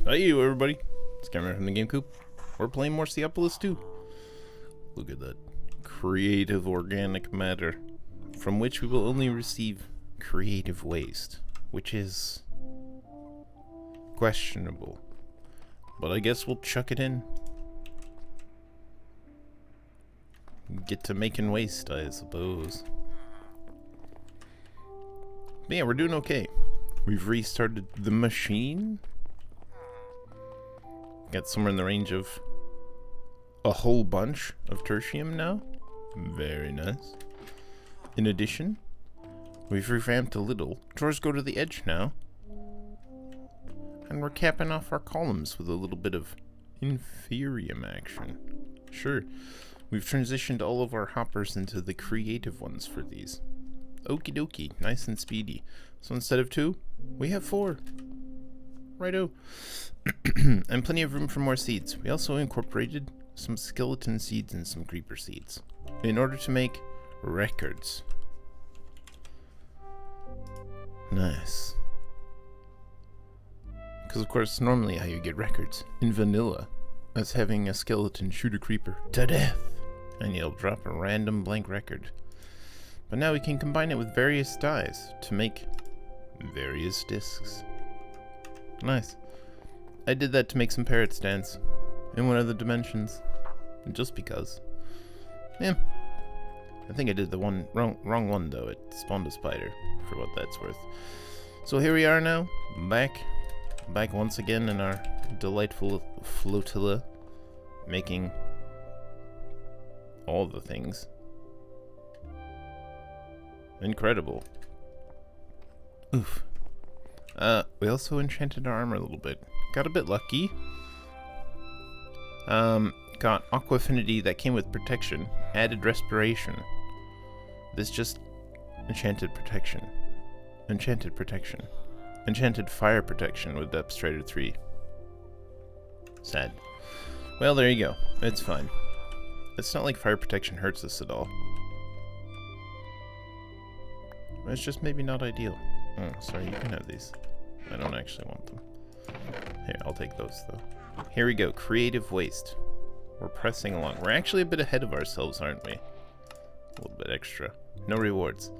Hey you everybody, it's Cameron from TheGameCoop. We're playing more Seaopolis 2. Look at that creative organic matter, from which we will only receive creative waste, which is questionable. But I guess we'll chuck it in. Get to making waste, I suppose. But yeah, we're doing okay. We've restarted the machine. Got somewhere in the range of a whole bunch of tertium now. Very nice. In addition, we've revamped a little. Drawers go to the edge now. And we're capping off our columns with a little bit of inferium action. Sure, we've transitioned all of our hoppers into the creative ones for these. Okie dokie, nice and speedy. So instead of 2, we have 4. Righto. And plenty of room for more seeds. We also incorporated some skeleton seeds and some creeper seeds in order to make records. Nice. Because of course normally how you get records in vanilla is having a skeleton shoot a creeper to death and you'll drop a random blank record. But now we can combine it with various dyes to make various discs. Nice. I did that to make some parrot stands in one of the dimensions, just because. Yeah. I think I did the wrong one though. It spawned a spider, for what that's worth. So here we are now, back once again in our delightful flotilla, making all the things. Incredible. Oof. We also enchanted our armor a little bit. Got a bit lucky. Got aqua affinity that came with protection. Added respiration. This just enchanted protection. Enchanted protection. Enchanted fire protection with Depth Strider 3. Sad. Well, there you go. It's fine. It's not like fire protection hurts us at all. It's just maybe not ideal. Oh, sorry, you can have these. I don't actually want them. Here, I'll take those though. Here we go, creative waste. We're pressing along. We're actually a bit ahead of ourselves, aren't we? A little bit extra. No rewards.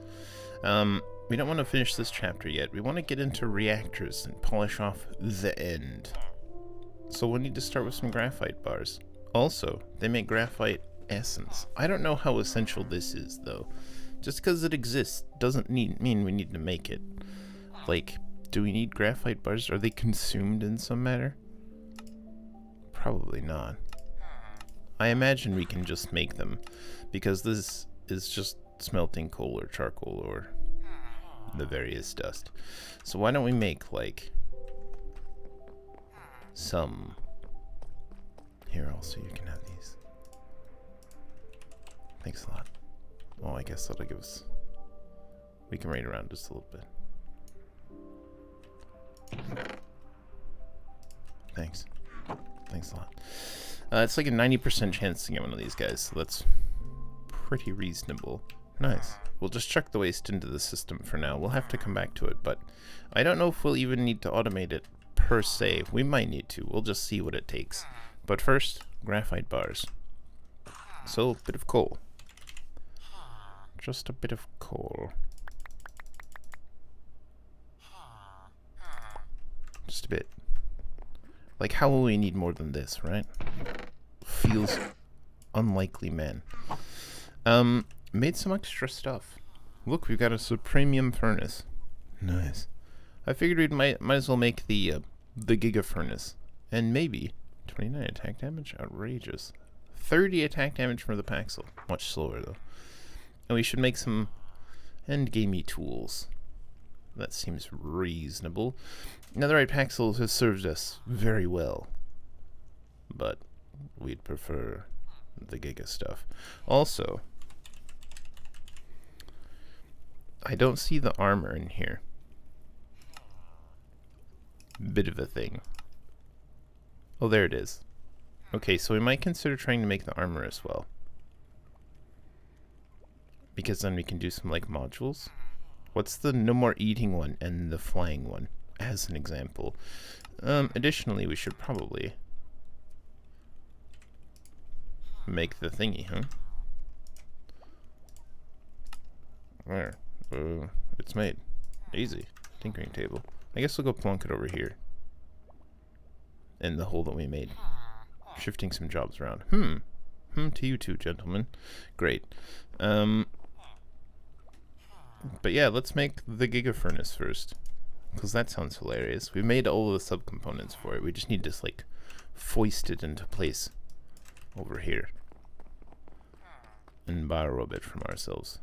We don't want to finish this chapter yet. We want to get into reactors and polish off the end. So we need to start with some graphite bars. Also, they make graphite essence. I don't know how essential this is though. Just because it exists doesn't mean we need to make it. Like, do we need graphite bars? Are they consumed in some manner? Probably not. I imagine we can just make them, because this is just smelting coal or charcoal or the various dust. So why don't we make, like, some... Here, also you can have these. Thanks a lot. Well, I guess that'll give us... We can raid around just a little bit. Thanks. Thanks a lot. It's like a 90% chance to get one of these guys, so that's pretty reasonable. Nice. We'll just chuck the waste into the system for now. We'll have to come back to it, but I don't know if we'll even need to automate it per se. We might need to. We'll just see what it takes. But first, graphite bars. So, a bit of coal. Just a bit of coal. Just a bit. Like, how will we need more than this, right? Feels unlikely, man. Made some extra stuff. Look, we've got a supremium furnace. Nice. I figured we might as well make the giga furnace. And maybe 29 attack damage? Outrageous. 30 attack damage from the Paxel. Much slower, though. And we should make some endgamey tools. That seems reasonable. Netherite Paxel has served us very well, but we'd prefer the Giga stuff. Also, I don't see the armor in here. Bit of a thing. Oh, there it is. Okay, so we might consider trying to make the armor as well, because then we can do some like modules. What's the no more eating one and the flying one? as an example. Additionally, we should probably make the thingy, huh? There. It's made. Easy. Tinkering table. I guess we'll go plonk it over here. In the hole that we made. Shifting some jobs around. To you two, gentlemen. Great. But yeah, let's make the Giga Furnace first. Because that sounds hilarious. We made all of the subcomponents for it. We just need to, like, foist it into place. Over here. And borrow a bit from ourselves.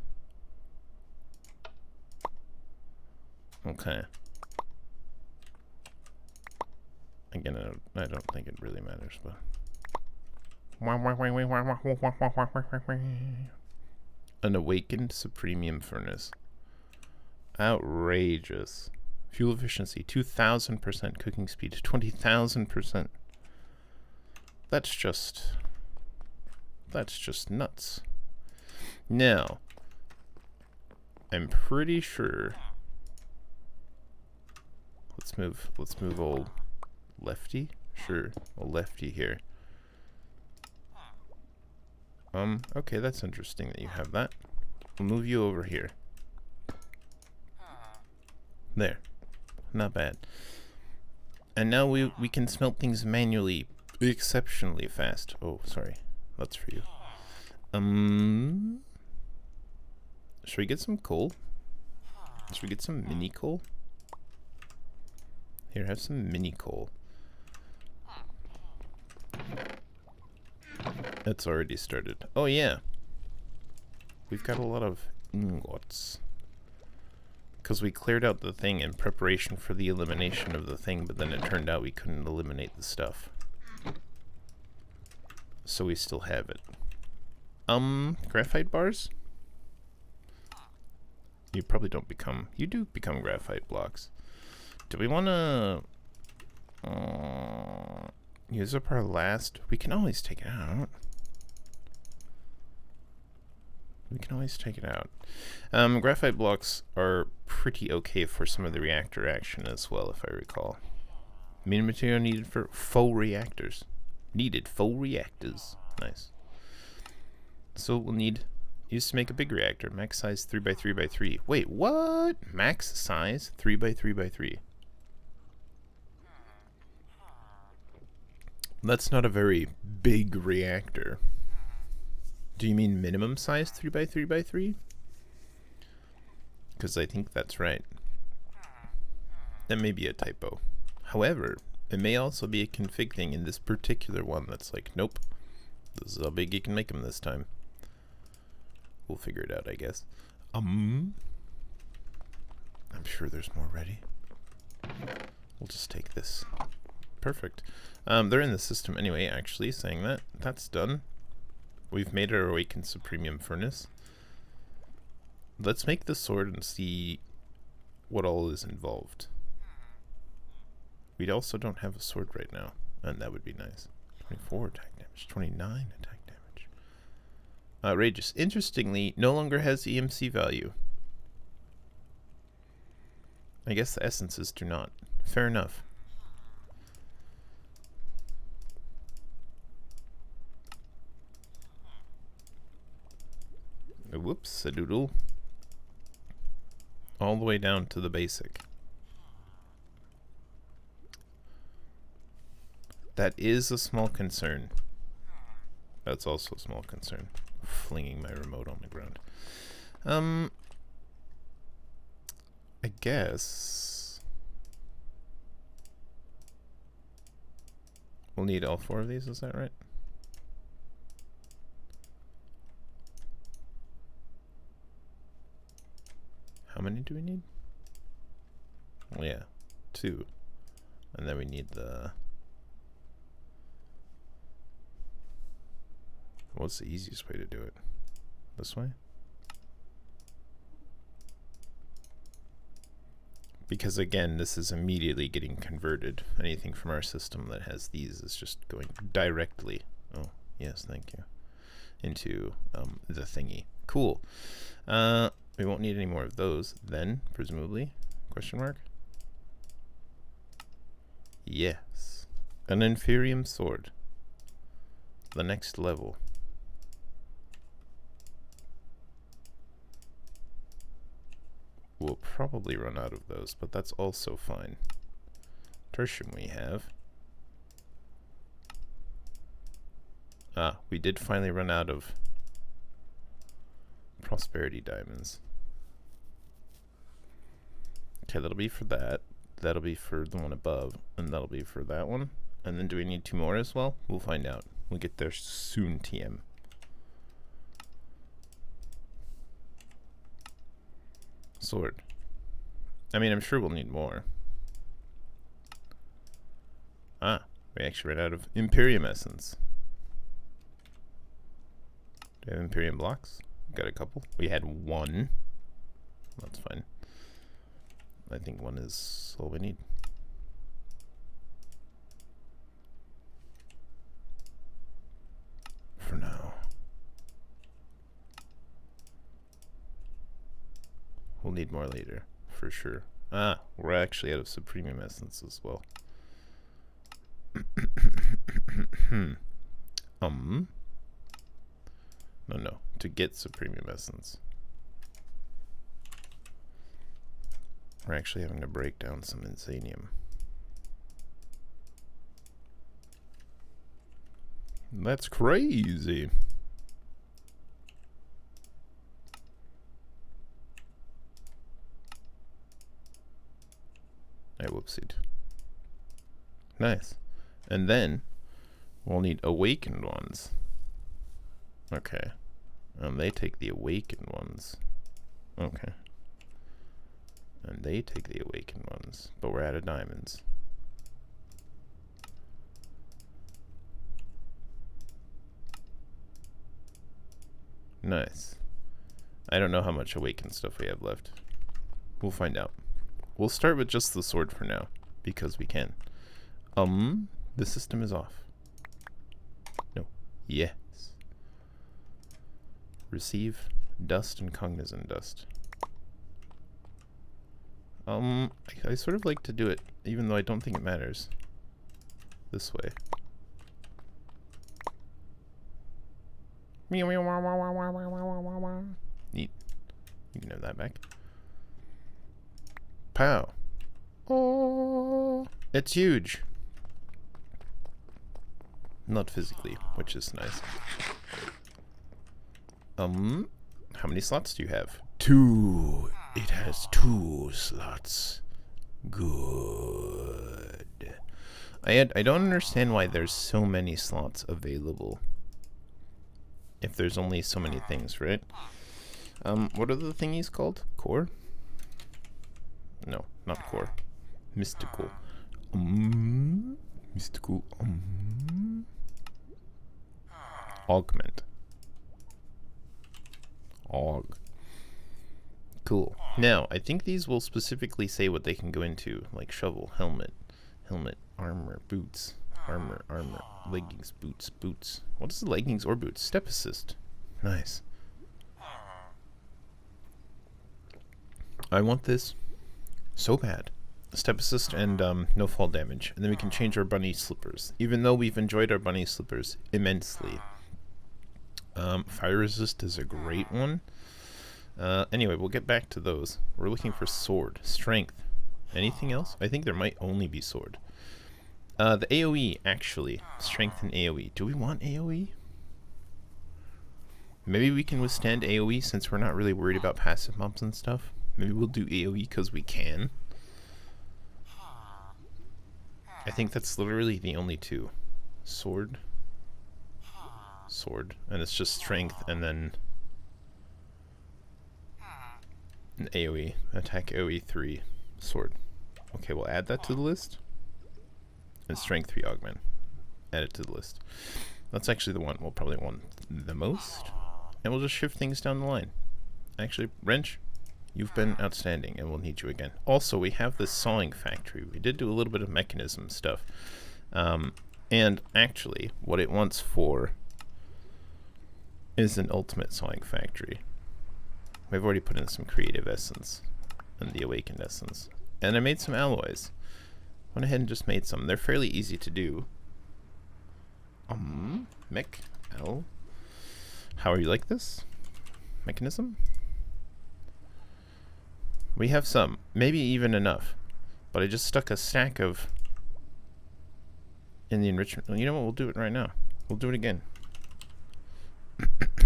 Okay. Again, I don't think it really matters, but... An awakened Supremium Furnace. Outrageous. Fuel efficiency, 2,000%. Cooking speed, 20,000%. That's just nuts. Now, I'm pretty sure... Let's move old Lefty. Sure, old Lefty here. Okay, that's interesting that you have that. We'll move you over here. There. Not bad. And now we can smelt things manually exceptionally fast. Oh, sorry. That's for you. Should we get some coal? Should we get some mini coal? Here, have some mini coal. It's already started. Oh yeah. We've got a lot of ingots. Because we cleared out the thing in preparation for the elimination of the thing, but then it turned out we couldn't eliminate the stuff. So we still have it. Graphite bars? You probably don't become... You do become graphite blocks. Do we want to... use up our last... We can always take it out. We can always take it out. Graphite blocks are pretty okay for some of the reactor action as well, if I recall. Main material needed for full reactors. Needed full reactors. Nice. So we'll need... Used to make a big reactor. Max size 3x3x3. Wait, what? Max size 3x3x3. That's not a very big reactor. Do you mean minimum size 3x3x3? Because I think that's right. That may be a typo. However, it may also be a config thing in this particular one that's like, nope, this is how big you can make them this time. We'll figure it out, I guess. I'm sure there's more ready. We'll just take this. Perfect. They're in the system anyway, actually, saying that. That's done. We've made our Awakened Supremium Furnace. Let's make the sword and see what all is involved. We also don't have a sword right now, and that would be nice. 24 attack damage, 29 attack damage. Outrageous. Interestingly, no longer has EMC value. I guess the essences do not. Fair enough. Whoops, a doodle. All the way down to the basic. That is a small concern. That's also a small concern. Flinging my remote on the ground. I guess we'll need all 4 of these, is that right? How many do we need? Well, yeah, 2. And then we need the... What's the easiest way to do it? This way? Because again, this is immediately getting converted. Anything from our system that has these is just going directly, oh, yes, thank you, into the thingy. Cool. We won't need any more of those then, presumably? Question mark? Yes. An Inferium sword. The next level. We'll probably run out of those, but that's also fine. Tertium we have. Ah, we did finally run out of prosperity diamonds. Okay, that'll be for that. That'll be for the one above, and that'll be for that one. And then do we need 2 more as well? We'll find out. We'll get there soon, TM. Sword. I mean, I'm sure we'll need more. Ah, we actually ran out of Imperium Essence. Do we have Imperium blocks? Got a couple. We had 1. That's fine. I think 1 is all we need. For now. We'll need more later, for sure. Ah, we're actually out of Supremium Essence as well. No, to get Supremium Essence. We're actually having to break down some Insanium. That's crazy. I whoopsied. Nice. And then we'll need awakened ones. Okay. They take the awakened ones. Okay. And they take the awakened ones. But we're out of diamonds. Nice. I don't know how much awakened stuff we have left. We'll find out. We'll start with just the sword for now, because we can. The system is off. No. Yes. Receive dust and cognizant dust. I sort of like to do it, even though I don't think it matters. This way. Neat. You can have that back. Pow. Oh, it's huge. Not physically, which is nice. How many slots do you have? 2. It has 2 slots. Good. I don't understand why there's so many slots available. If there's only so many things, right? What are the thingies called? Core? No, not core. Mystical. Mystical. Augment. Aug. Cool. Now, I think these will specifically say what they can go into, like shovel, helmet, armor, boots, armor, leggings, boots. What is the leggings or boots? Step assist. Nice. I want this so bad. Step assist and no fall damage. And then we can change our bunny slippers. Even though we've enjoyed our bunny slippers immensely. Fire resist is a great one. Anyway, we'll get back to those. We're looking for sword. Strength. Anything else? I think there might only be sword. The AoE, actually. Strength and AoE. Do we want AoE? Maybe we can withstand AoE since we're not really worried about passive mobs and stuff. Maybe we'll do AoE because we can. I think that's literally the only 2. Sword. Sword. And it's just strength and then an AoE. Attack AoE 3. Sword. Okay, we'll add that to the list. And strength 3 augment. Add it to the list. That's actually the one we'll probably want the most. And we'll just shift things down the line. Actually, Wrench, you've been outstanding and we'll need you again. Also, we have this sawing factory. We did do a little bit of mechanism stuff. And actually, what it wants for is an ultimate sawing factory. We've already put in some creative essence and the awakened essence. And I made some alloys. Went ahead and just made some. They're fairly easy to do. Mech L. How are you like this? Mechanism? We have some. Maybe even enough. But I just stuck a stack of in the enrichment. You know what? We'll do it right now. We'll do it again.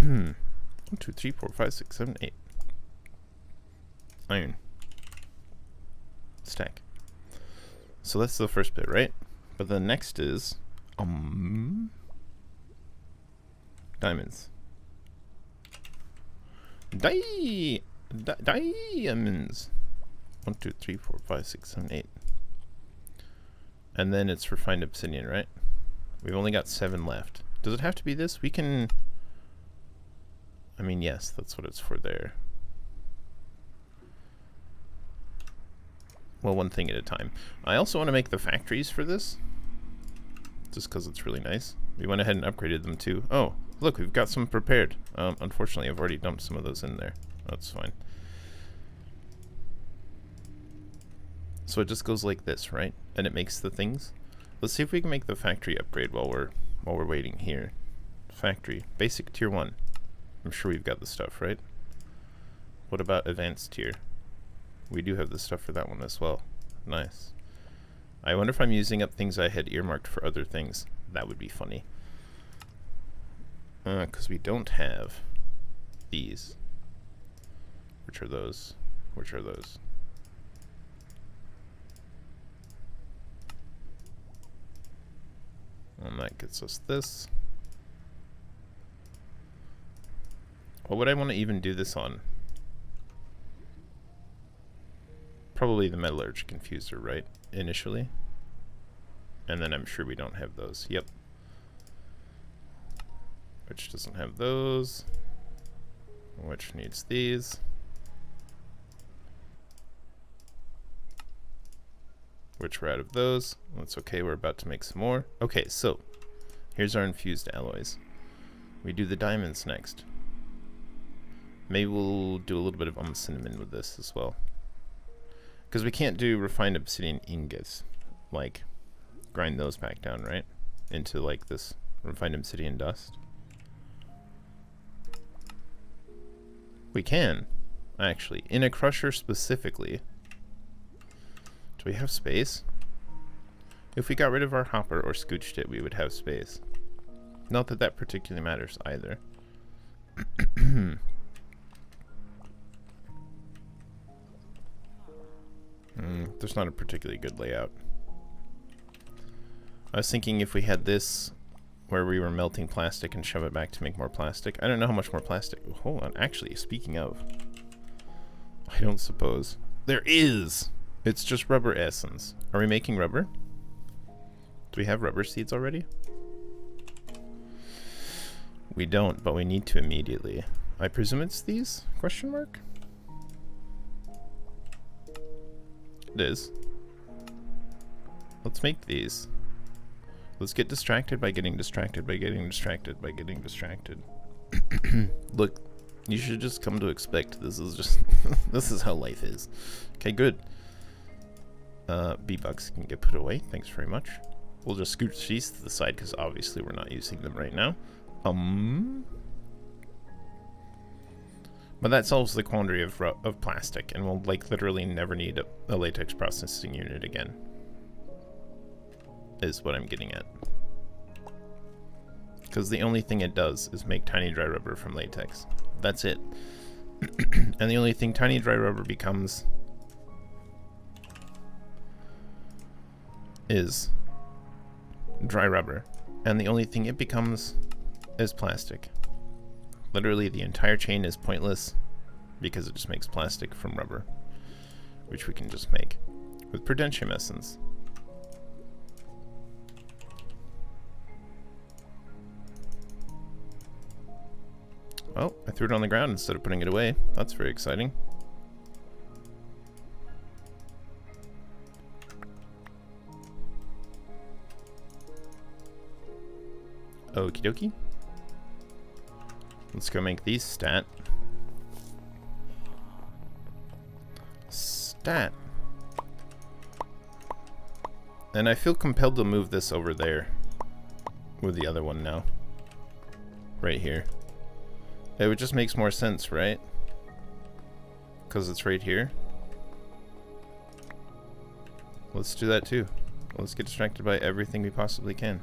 1, 2, 3, 4, 5, 6, 7, 8. Iron. Stack. So that's the first bit, right? But the next is diamonds. Diamonds. 1, 2, 3, 4, 5, 6, 7, 8. And then it's refined obsidian, right? We've only got 7 left. Does it have to be this? We can... I mean, yes, that's what it's for there. Well, one thing at a time. I also want to make the factories for this. Just because it's really nice. We went ahead and upgraded them too. Oh, look, we've got some prepared. Unfortunately, I've already dumped some of those in there. That's fine. So it just goes like this, right? And it makes the things. Let's see if we can make the factory upgrade while we're waiting here. Factory. Basic tier 1. I'm sure we've got the stuff, right? What about advanced tier? We do have the stuff for that one as well. Nice. I wonder if I'm using up things I had earmarked for other things. That would be funny. Because we don't have these. Which are those? Which are those? And that gets us this. What would I want to even do this on? Probably the metallurgy confuser, right? Initially. And then I'm sure we don't have those. Yep. Which doesn't have those. Which needs these. Which we're out of those. That's okay, we're about to make some more. Okay, so here's our infused alloys. We do the diamonds next. Maybe we'll do a little bit of cinnamon with this as well. Because we can't do refined obsidian ingots. Like, grind those back down, right? Into like this refined obsidian dust. We can, actually. In a crusher specifically. Do we have space? If we got rid of our hopper or scooched it, we would have space. Not that that particularly matters either. There's not a particularly good layout. I was thinking if we had this where we were melting plastic and shove it back to make more plastic. I don't know how much more plastic. Hold on. Actually, speaking of, I don't suppose. There is! It's just rubber essence. Are we making rubber? Do we have rubber seeds already? We don't, but we need to immediately. I presume it's these? Question mark? It is. Let's make these. Let's get distracted by getting distracted by getting distracted by getting distracted. Look, you should just come to expect this is just this is how life is. Okay, good. B-bucks can get put away. Thanks very much. We'll just scoot these to the side because obviously we're not using them right now. But that solves the quandary of plastic, and we'll like literally never need a latex processing unit again. Is what I'm getting at. Because the only thing it does is make tiny dry rubber from latex. That's it. And the only thing tiny dry rubber becomes is dry rubber. And the only thing it becomes is plastic. Literally the entire chain is pointless because it just makes plastic from rubber, which we can just make with prudentium essence. Oh, I threw it on the ground instead of putting it away. That's very exciting. Okie dokie. Let's go make these stat. Stat. And I feel compelled to move this over there with the other one now. Right here. It just makes more sense, right? Because it's right here. Let's do that too. Let's get distracted by everything we possibly can.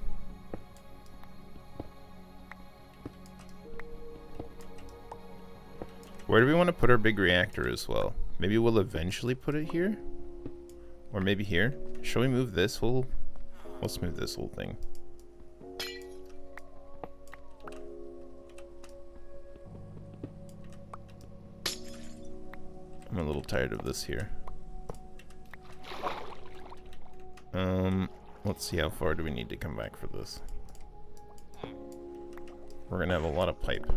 Where do we want to put our big reactor as well? Maybe we'll eventually put it here? Or maybe here? Shall we move this whole... Let's move this whole thing. I'm a little tired of this here. Let's see how far do we need to come back for this. We're gonna have a lot of pipe.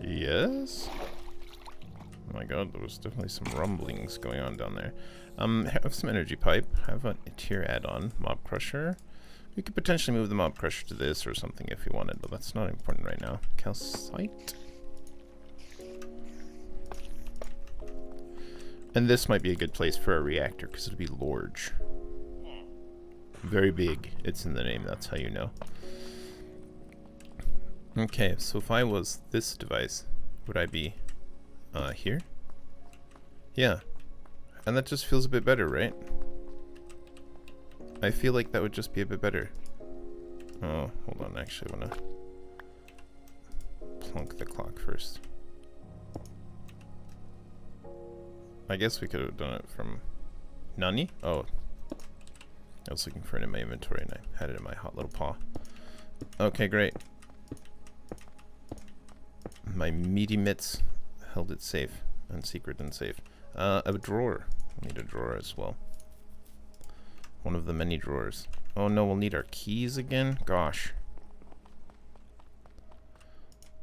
Yes? Oh my god, there was definitely some rumblings going on down there. Have some energy pipe. Have a tier add-on. Mob crusher. We could potentially move the mob crusher to this or something if we wanted, but that's not important right now. Calcite. And this might be a good place for a reactor, because it'll be large. Very big. It's in the name, that's how you know. Okay, so if I was this device, would I be here? Yeah. And that just feels a bit better, right? I feel like that would just be a bit better. Oh, hold on, actually I want to plunk the clock first. I guess we could have done it from... Nani? Oh. I was looking for it in my inventory and I had it in my hot little paw. Okay, great. My meaty mitts held it safe. And secret and safe. A drawer. We need a drawer as well. One of the many drawers. Oh no, we'll need our keys again? Gosh.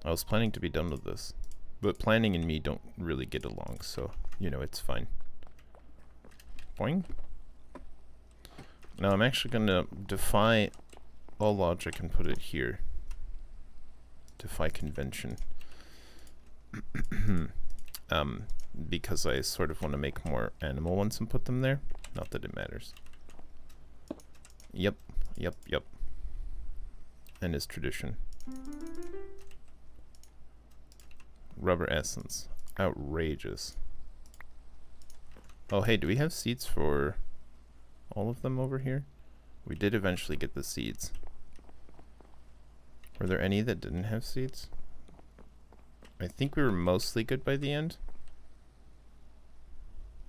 I was planning to be done with this. But planning and me don't really get along, so, you know, it's fine. Boing. Now I'm actually going to defy all logic and put it here. Defy convention. Because I sort of want to make more animal ones and put them there. Not that it matters. Yep, yep, yep. And it's tradition. Rubber essence. Outrageous. Oh, hey, do we have seeds for all of them over here? We did eventually get the seeds. Were there any that didn't have seeds? I think we were mostly good by the end.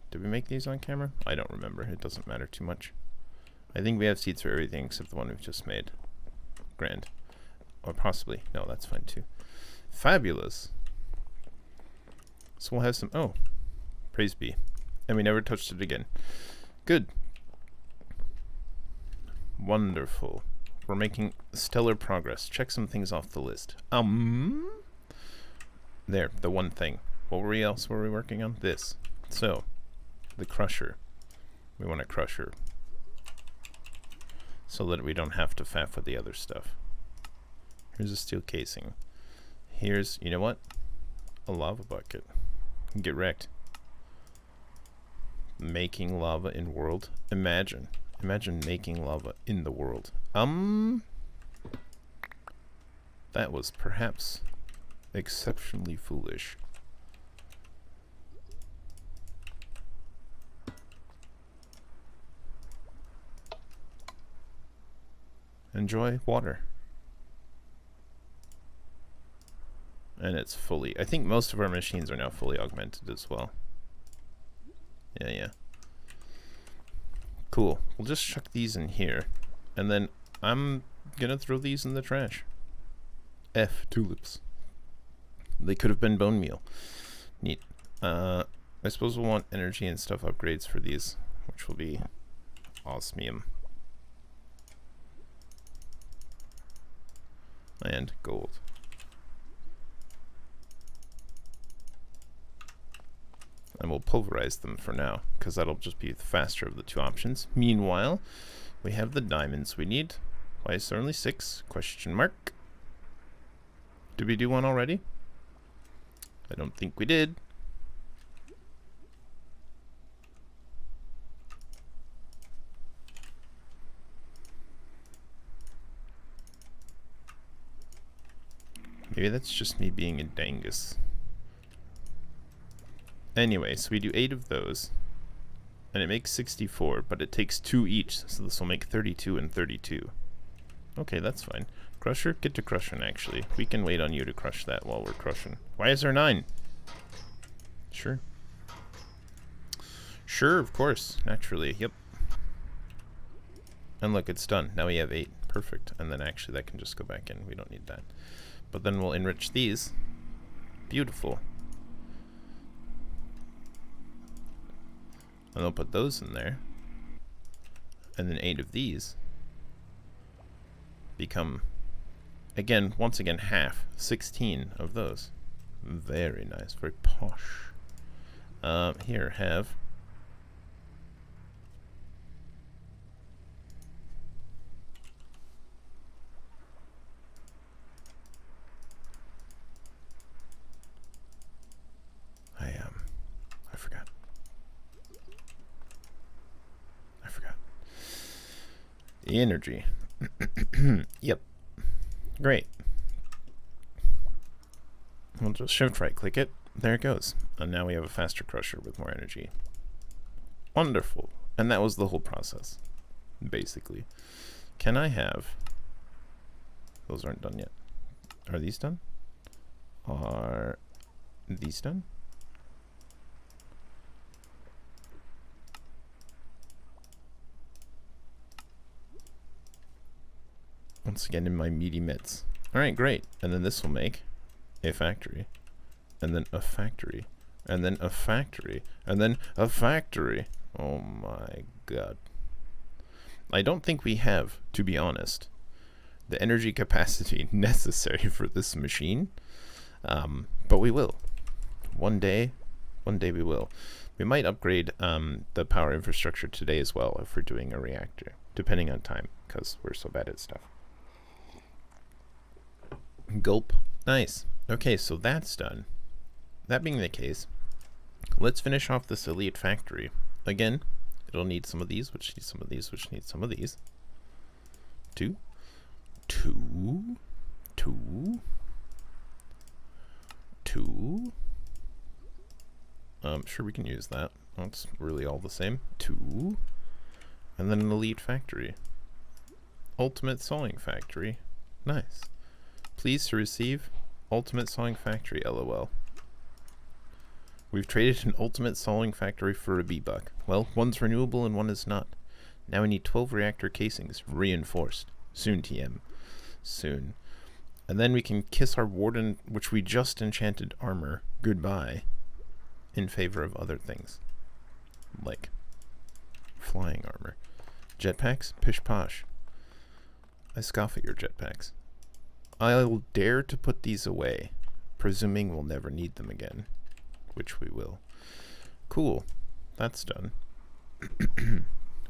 Did we make these on camera? I don't remember. It doesn't matter too much. I think we have seeds for everything except the one we've just made. Grand. Or possibly. No, that's fine too. Fabulous. So we'll have some... Oh. Praise be. And we never touched it again. Good. Wonderful. We're making stellar progress. Check some things off the list. There, the one thing. What else were we working on? This. So, the crusher. We want a crusher. So that we don't have to faff with the other stuff. Here's a steel casing. Here's, you know what? A lava bucket. Get wrecked. Making lava in world. Imagine making lava in the world. That was perhaps exceptionally foolish. Enjoy water. And it's fully... I think most of our machines are now fully augmented as well. Yeah. Cool. We'll just chuck these in here. And then I'm gonna throw these in the trash. F tulips. They could have been bone meal. Neat. I suppose we'll want energy and stuff upgrades for these, which will be osmium. And gold. And we'll pulverize them for now, because that'll just be the faster of the two options. Meanwhile, we have the diamonds we need. Why is there only 6? Question mark. Did we do one already? I don't think we did. Maybe that's just me being a dangus. Anyway, so we do 8 of those. And it makes 64, but it takes 2 each, so this will make 32 and 32. Okay, that's fine. Crusher, get to crushing, actually. We can wait on you to crush that while we're crushing. Why is there 9? Sure. Sure, of course. Naturally, yep. And look, it's done. Now we have 8. Perfect. And then actually that can just go back in. We don't need that. But then we'll enrich these. Beautiful. And I'll put those in there. And then 8 of these become, again, once again, half. 16 of those. Very nice. Very posh. Here, have... The energy. Yep. Great. We'll just shift right click it. There it goes. And now we have a faster crusher with more energy. Wonderful. And that was the whole process, basically. Can I have... Those aren't done yet. Are these done? Are these done? Once again in my meaty mitts. Alright, great. And then this will make a factory. And then a factory. And then a factory. And then a factory. Oh my god. I don't think we have, to be honest, the energy capacity necessary for this machine. But we will. One day we will. We might upgrade the power infrastructure today as well if we're doing a reactor, depending on time, because we're so bad at stuff. Gulp. Nice. Okay, so that's done. That being the case, let's finish off this elite factory. Again, it'll need some of these, which needs some of these, which needs some of these. 2. Sure, we can use that. That's really all the same. 2. And then an elite factory. Ultimate sewing factory. Nice. Pleased to receive ultimate sewing factory, LOL. We've traded an ultimate sewing factory for a B-buck. Well, one's renewable and one is not. Now we need 12 reactor casings, reinforced. Soon, TM. Soon. And then we can kiss our warden, which we just enchanted armor, goodbye, in favor of other things. Like flying armor. Jetpacks? Pish posh. I scoff at your jetpacks. I'll dare to put these away, presuming we'll never need them again, which we will. Cool. That's done.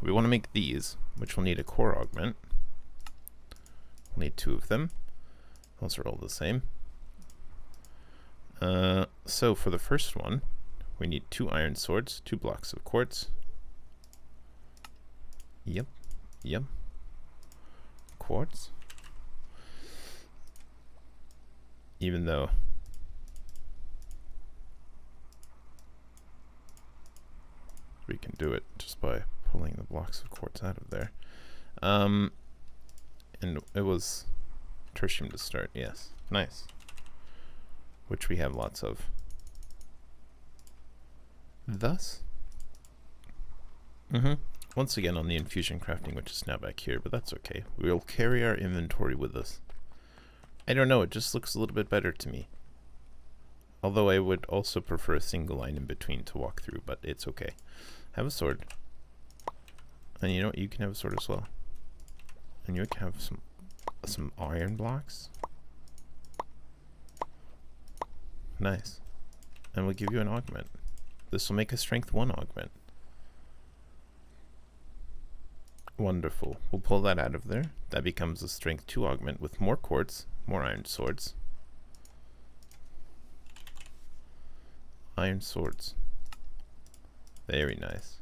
We want to make these, which will need a core augment. We'll need 2 of them. Those are all the same. So for the first one, we need 2 iron swords, 2 blocks of quartz. Yep. Quartz. Even though we can do it just by pulling the blocks of quartz out of there. And it was tertium to start, yes. Nice. Which we have lots of. Thus. Once again on the infusion crafting, which is now back here, but that's okay. We'll carry our inventory with us. I don't know, it just looks a little bit better to me. Although I would also prefer a single line in between to walk through, but it's okay. Have a sword. And you know what, you can have a sword as well. And you can have some iron blocks. Nice. And we'll give you an augment. This will make a strength 1 augment. Wonderful. We'll pull that out of there. That becomes a strength 2 augment with more quartz, more iron swords. Iron swords. Very nice.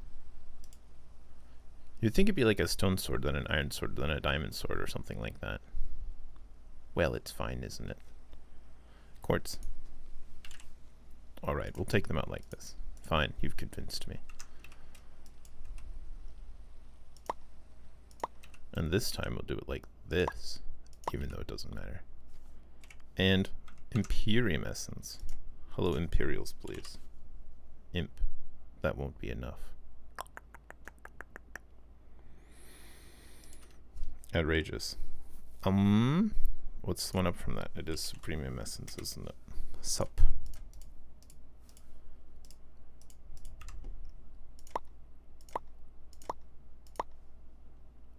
You'd think it'd be like a stone sword, then an iron sword, then a diamond sword, or something like that. Well, it's fine, isn't it? Quartz. Alright, we'll take them out like this. Fine, you've convinced me. And this time we'll do it like this, even though it doesn't matter. And Imperium Essence. Hello, Imperials, please. Imp. That won't be enough. Outrageous. What's the one up from that? It is Supremium Essence, isn't it? Sup.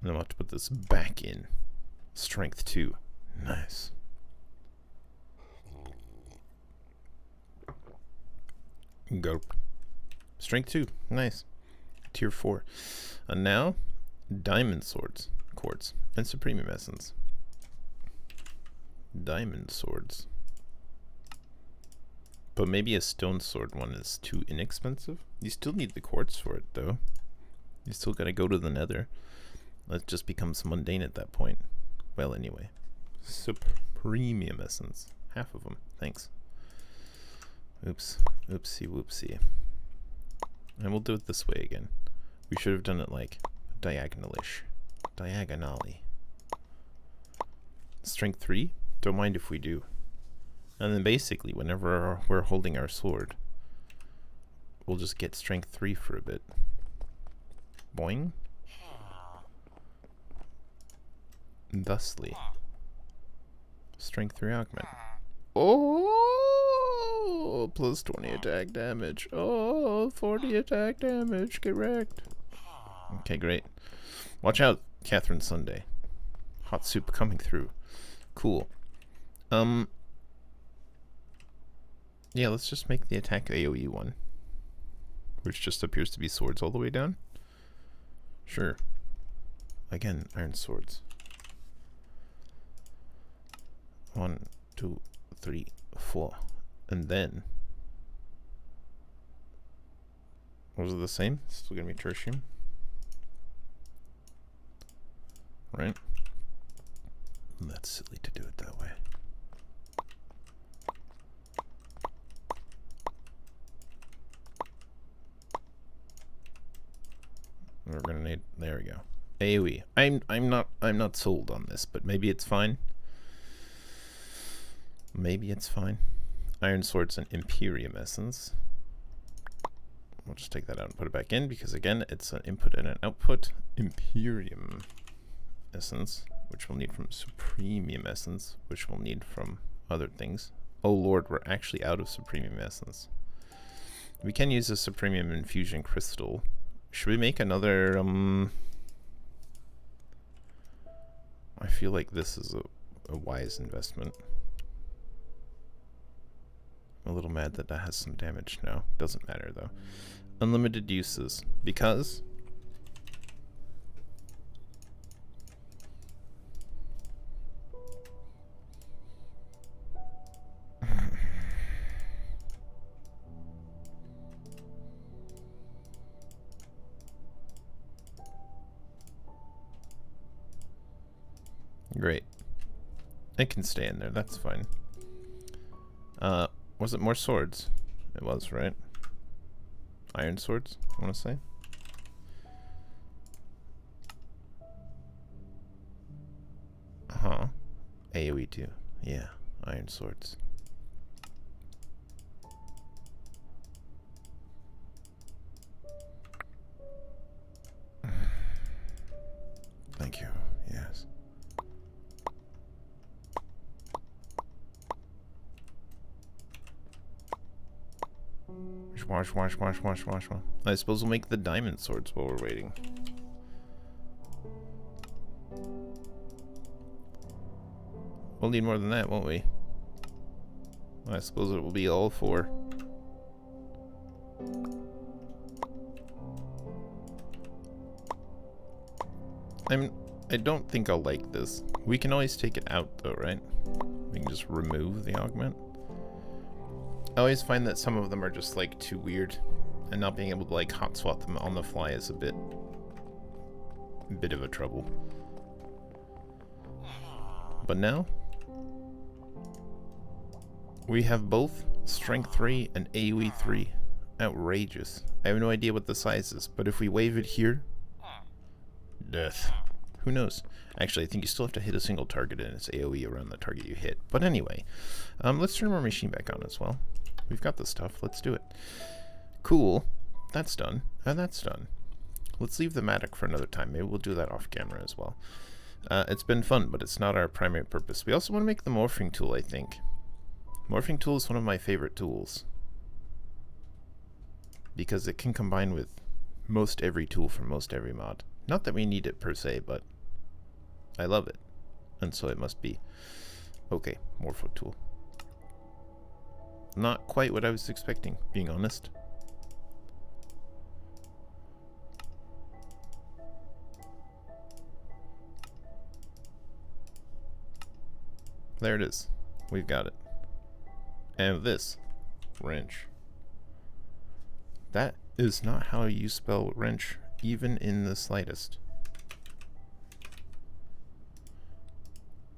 And I'll have to put this back in. Strength 2. Nice. Go. Strength 2. Nice. Tier 4. And now, Diamond Swords. Quartz. And Supremium Essence. Diamond Swords. But maybe a Stone Sword one is too inexpensive. You still need the quartz for it, though. You still gotta go to the nether. That just becomes mundane at that point. Well, anyway. Supremium Essence. Half of them. Thanks. Oops. Oopsie whoopsie. And we'll do it this way again. We should have done it like diagonalish. Diagonally. Strength 3? Don't mind if we do. And then basically, whenever we're holding our sword, we'll just get strength 3 for a bit. Boing. Thusly. Strength 3 augment. Oh! Plus 20 attack damage. Oh, 40 attack damage. Get wrecked. Okay, great. Watch out, Catherine Sunday. Hot soup coming through. Cool. Yeah, let's just make the attack AoE one. Which just appears to be swords all the way down. Sure. Again, iron swords. 1, 2, 3, 4. And then... Was it the same? Still gonna be tertium. Right? That's silly to do it that way. We're gonna need, there we go. AoE. I'm not sold on this, but maybe it's fine. Maybe it's fine. Iron Swords and Imperium Essence. We'll just take that out and put it back in because again it's an input and an output. Imperium Essence, which we'll need from Supremium Essence, which we'll need from other things. Oh lord, we're actually out of Supremium Essence. We can use a Supremium Infusion Crystal. Should we make another, I feel like this is a wise investment. I'm a little mad that that has some damage now. Doesn't matter though. Unlimited uses, because great. It can stay in there, that's fine. Was it more swords? It was, right? Iron swords, I want to say. AoE 2. Yeah, iron swords. Thank you, yes. Wash. I suppose we'll make the diamond swords while we're waiting. We'll need more than that, won't we? I suppose it will be all 4. I don't think I'll like this. We can always take it out though, right? We can just remove the augment. I always find that some of them are just like too weird, and not being able to like hot swap them on the fly is a bit of a trouble. But now We have both Strength 3 and AoE 3. Outrageous. I have no idea what the size is, but if we wave it here... Death. Who knows? Actually, I think you still have to hit a single target and it's AoE around the target you hit. But anyway, let's turn our machine back on as well. We've got the stuff. Let's do it. Cool. That's done. And that's done. Let's leave the Matic for another time. Maybe we'll do that off camera as well. It's been fun, but it's not our primary purpose. We also want to make the morphing tool, I think. Morphing tool is one of my favorite tools. Because it can combine with most every tool from most every mod. Not that we need it per se, but I love it. And so it must be. Okay, morpho tool. Not quite what I was expecting, being honest. There it is. We've got it. And this wrench. That is not how you spell wrench, even in the slightest.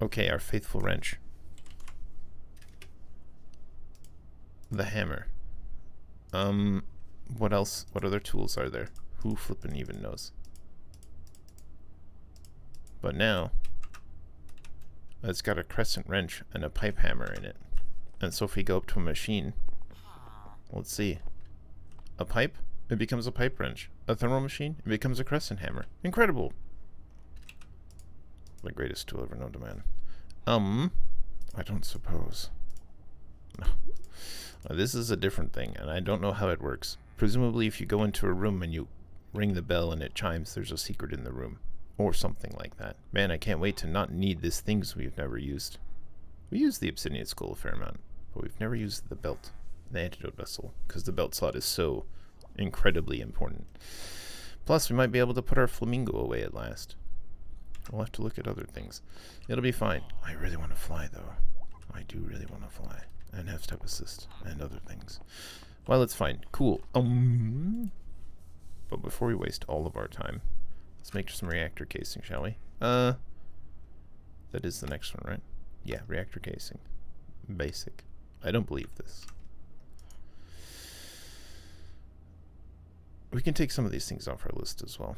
Okay, our faithful wrench. The hammer. What else? What other tools are there? Who flippin' even knows? But now, it's got a crescent wrench and a pipe hammer in it. And so if we go up to a machine, let's see. A pipe, it becomes a pipe wrench. A thermal machine, it becomes a crescent hammer. Incredible! The greatest tool ever known to man. I don't suppose. No. This is a different thing, and I don't know how it works. Presumably if you go into a room and you ring the bell and it chimes, there's a secret in the room. Or something like that. Man, I can't wait to not need this things we've never used. We use the Obsidian Skull a fair amount, but we've never used the belt, the antidote vessel, because the belt slot is so incredibly important. Plus, we might be able to put our flamingo away at last. We'll have to look at other things. It'll be fine. I really want to fly, though. I do really want to fly. And have step assist and other things. Well, it's fine. Cool. But before we waste all of our time, let's make some reactor casing, shall we? That is the next one, right? Yeah, reactor casing. Basic. I don't believe this. We can take some of these things off our list as well.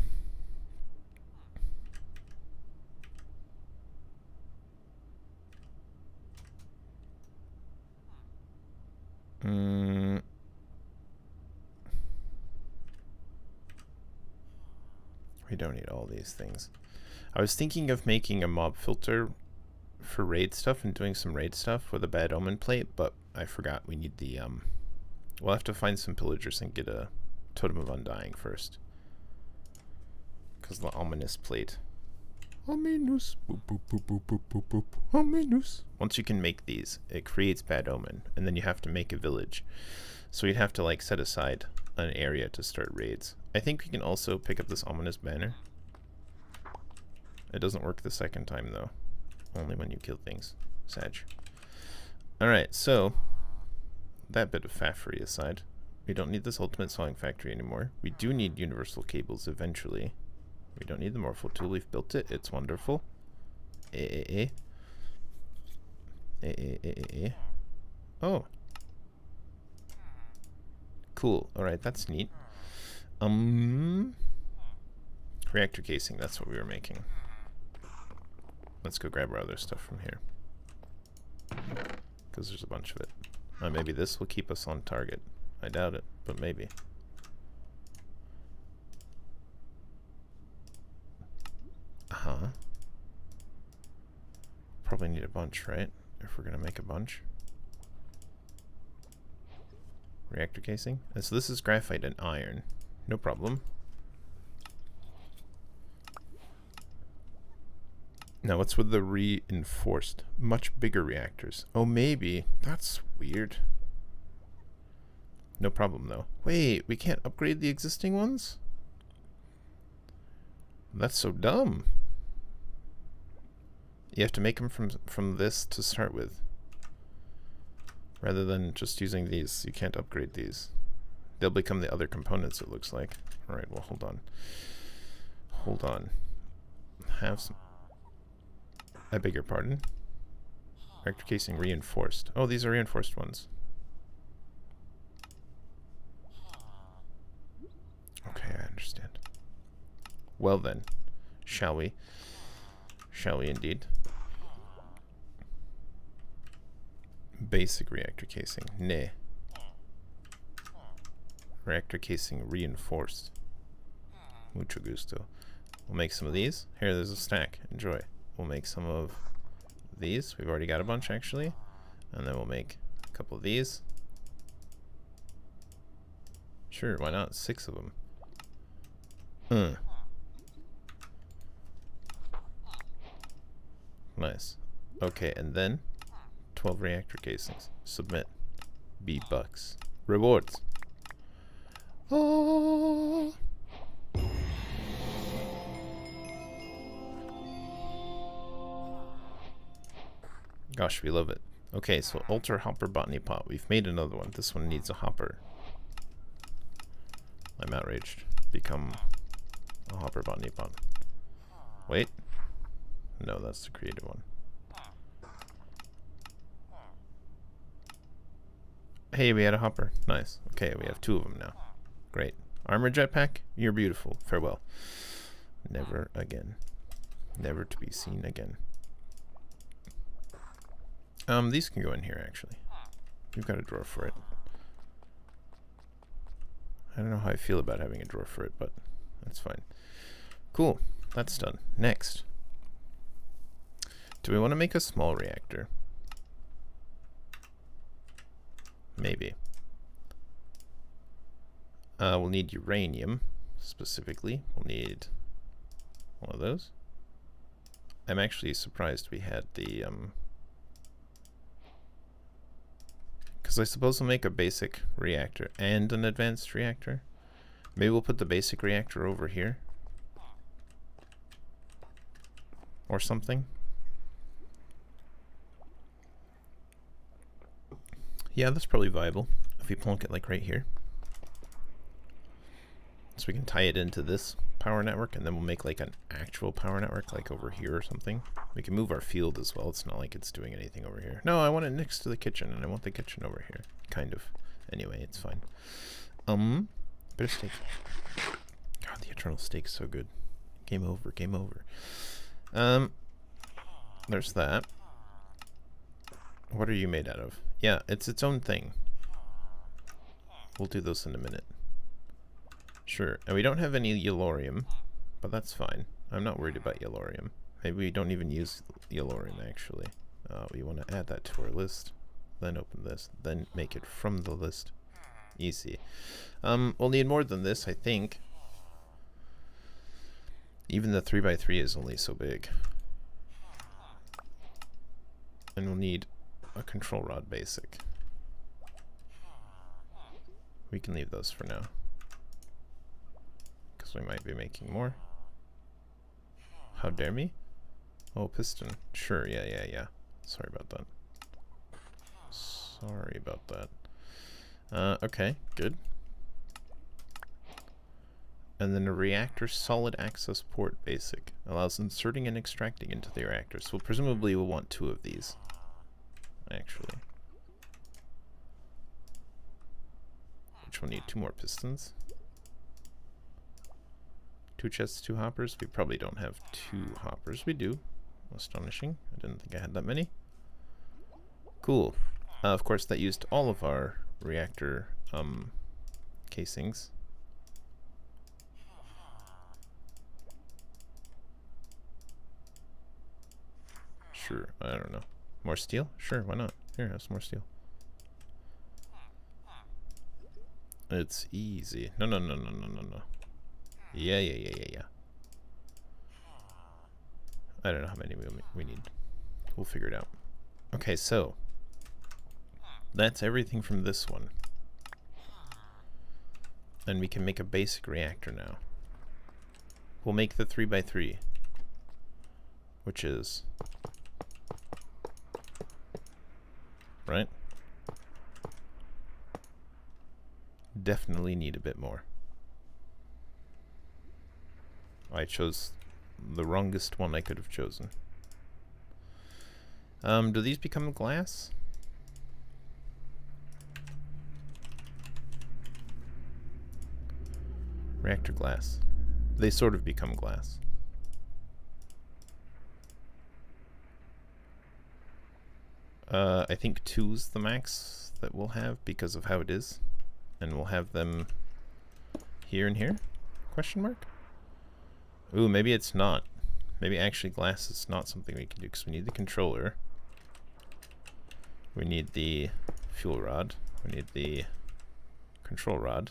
We don't need all these things. I was thinking of making a mob filter for raid stuff and doing some raid stuff with a bad omen plate, but I forgot we need the we'll have to find some pillagers and get a totem of undying first, because the ominous plate. Ominous. Boop, boop, boop, boop, boop, boop, boop. Ominous. Once you can make these, it creates bad omen, and then you have to make a village. So you'd have to like set aside an area to start raids. I think we can also pick up this ominous banner. It doesn't work the second time though. Only when you kill things. Sag. Alright, so that bit of faffery aside, we don't need this ultimate sawing factory anymore. We do need universal cables eventually. We don't need the morpho tool. We've built it. It's wonderful. Oh. Cool. Alright, that's neat. Reactor casing, that's what we were making. Let's go grab our other stuff from here. Because there's a bunch of it. Maybe this will keep us on target. I doubt it, but maybe. Probably need a bunch, right? If we're gonna make a bunch. Reactor casing. And so this is graphite and iron. No problem. Now what's with the reinforced? Much bigger reactors. Oh, maybe. That's weird. No problem though. Wait, we can't upgrade the existing ones? That's so dumb. You have to make them from this to start with. Rather than just using these, you can't upgrade these. They'll become the other components, it looks like. Alright, well, hold on. Hold on. Have some... I beg your pardon? Reactor casing reinforced. Oh, these are reinforced ones. Okay, I understand. Well then, shall we? Shall we indeed? Basic reactor casing. Nah. Reactor casing reinforced. Mucho gusto. We'll make some of these. Here, there's a stack. Enjoy. We'll make some of these. We've already got a bunch, actually. And then we'll make a couple of these. Sure, why not? 6 of them. Nice. Okay, and then 12 reactor casings. Submit. B-bucks. Rewards. Oh. Gosh, we love it. Okay, so Ultra Hopper Botany Pot. We've made another one. This one needs a hopper. I'm outraged. Become a Hopper Botany Pot. Wait. No, that's the creative one. Hey, we had a hopper. Nice. Okay, we have 2 of them now. Great. Armor jetpack, you're beautiful. Farewell. Never again. Never to be seen again. These can go in here, actually. We've got a drawer for it. I don't know how I feel about having a drawer for it, but that's fine. Cool. That's done. Next. Do we want to make a small reactor? Maybe. We'll need uranium, specifically. We'll need one of those. I'm actually surprised we had the, because I suppose we'll make a basic reactor and an advanced reactor. Maybe we'll put the basic reactor over here. Or something. Yeah, that's probably viable if we plonk it like right here. So we can tie it into this power network, and then we'll make like an actual power network like over here or something. We can move our field as well. It's not like it's doing anything over here. No, I want it next to the kitchen, and I want the kitchen over here. Kind of. Anyway, it's fine. Bit of steak. God, the eternal steak's so good. Game over, game over. There's that. What are you made out of? Yeah, it's its own thing. We'll do those in a minute. Sure. And we don't have any yellorium, but that's fine. I'm not worried about yellorium. Maybe we don't even use yellorium, actually. We want to add that to our list. Then open this. Then make it from the list. Easy. We'll need more than this, I think. Even the 3x3 is only so big. And we'll need a control rod basic. We can leave those for now, because we might be making more. How dare me? Oh, piston. Sure, yeah. Sorry about that. Sorry about that. Okay, good. And then a reactor solid access port basic allows inserting and extracting into the reactor. So presumably we'll want 2 of these, actually. Which will need 2 more pistons. 2 chests, 2 hoppers. We probably don't have 2 hoppers. We do. Astonishing. I didn't think I had that many. Cool. Of course, that used all of our reactor casings. Sure, I don't know. More steel? Sure, why not? Here, have some more steel. It's easy. No. Yeah. I don't know how many we need. We'll figure it out. Okay, so that's everything from this one. And we can make a basic reactor now. We'll make the 3x3, which is right. Definitely need a bit more. I chose the wrongest one I could have chosen. Do these become glass? Reactor glass. They sort of become glass. I think 2's the max that we'll have because of how it is. And we'll have them here and here? Question mark? Ooh, maybe it's not. Maybe actually glass is not something we can do because we need the controller. We need the fuel rod. We need the control rod.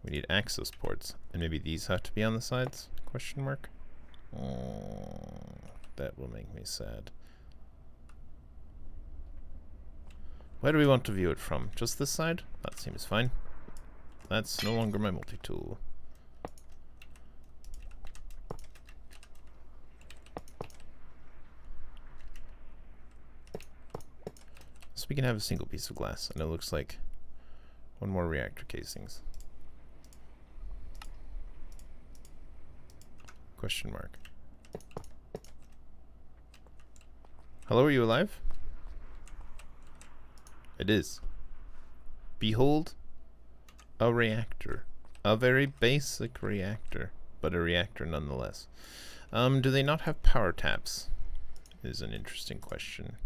We need access ports. And maybe these have to be on the sides? Question mark? Oh, that will make me sad. Where do we want to view it from? Just this side? That seems fine. That's no longer my multi-tool. So we can have a single piece of glass, and it looks like one more reactor casings. Question mark. Hello, are you alive? It is. Behold, a reactor. A very basic reactor, but a reactor nonetheless. Do they not have power taps? Is an interesting question.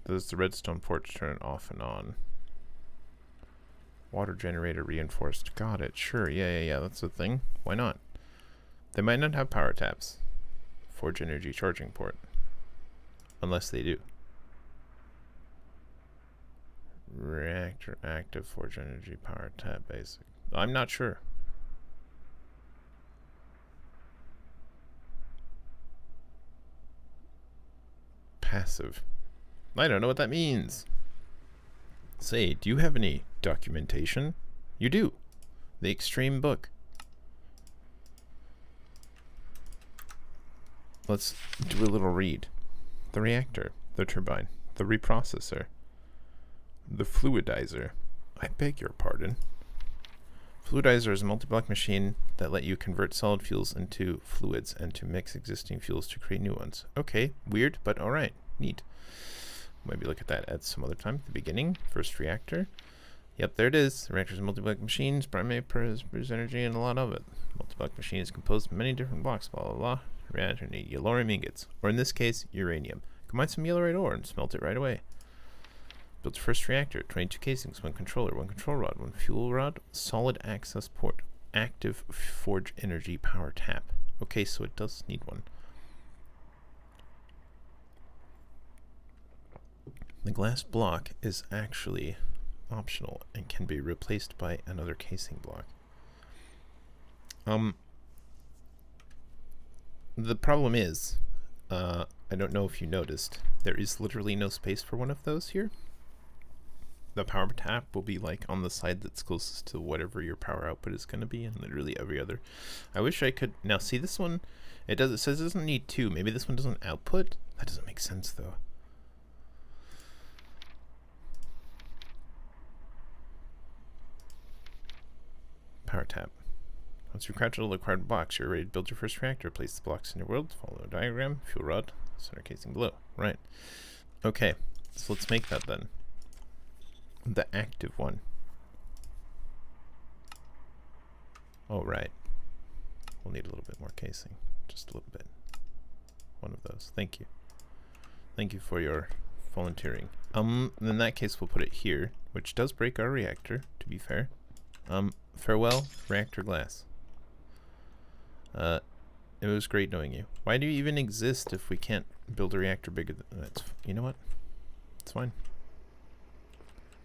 Does the redstone port turn off and on? Water generator reinforced. Got it. Sure. Yeah. That's a thing. Why not? They might not have power taps. Forge energy charging port. Unless they do. Reactor active. Forge energy power tap basic. I'm not sure. Passive. I don't know what that means. Say, do you have any documentation? You do. The Extreme Book. Let's do a little read. The reactor, the turbine, the reprocessor, the fluidizer. I beg your pardon. Fluidizer is a multi-block machine that let you convert solid fuels into fluids and to mix existing fuels to create new ones. Okay, weird, but alright, neat. Maybe look at that at some other time. At the beginning, first reactor. Yep, there it is. The reactor is a multi-block machine, primary produce energy, and a lot of it. Multi-block machine is composed of many different blocks, blah, blah, blah. Reactor need yellorium ingots, or in this case, uranium. Combine some yellorite ore and smelt it right away. Built first reactor, 22 casings, 1 controller, 1 control rod, 1 fuel rod, solid access port, active forge energy power tap. Okay, so it does need one. The glass block is actually optional and can be replaced by another casing block. The problem is, I don't know if you noticed, there is literally no space for one of those here. The power tap will be like on the side that's closest to whatever your power output is going to be, and literally every other. I wish I could. Now see this one, it says it doesn't need 2. Maybe this one doesn't output. That doesn't make sense though. Power tap. Once you've crafted all the required blocks, you're ready to build your first reactor. Place the blocks in your world. Follow the diagram. Fuel rod. Center casing below. Right. Okay. So let's make that then. The active one. Oh, right. We'll need a little bit more casing. Just a little bit. One of those. Thank you. Thank you for your volunteering. In that case, we'll put it here, which does break our reactor, to be fair. Farewell, reactor glass. It was great knowing you. Why do you even exist if we can't build a reactor bigger than that? You know what? It's fine.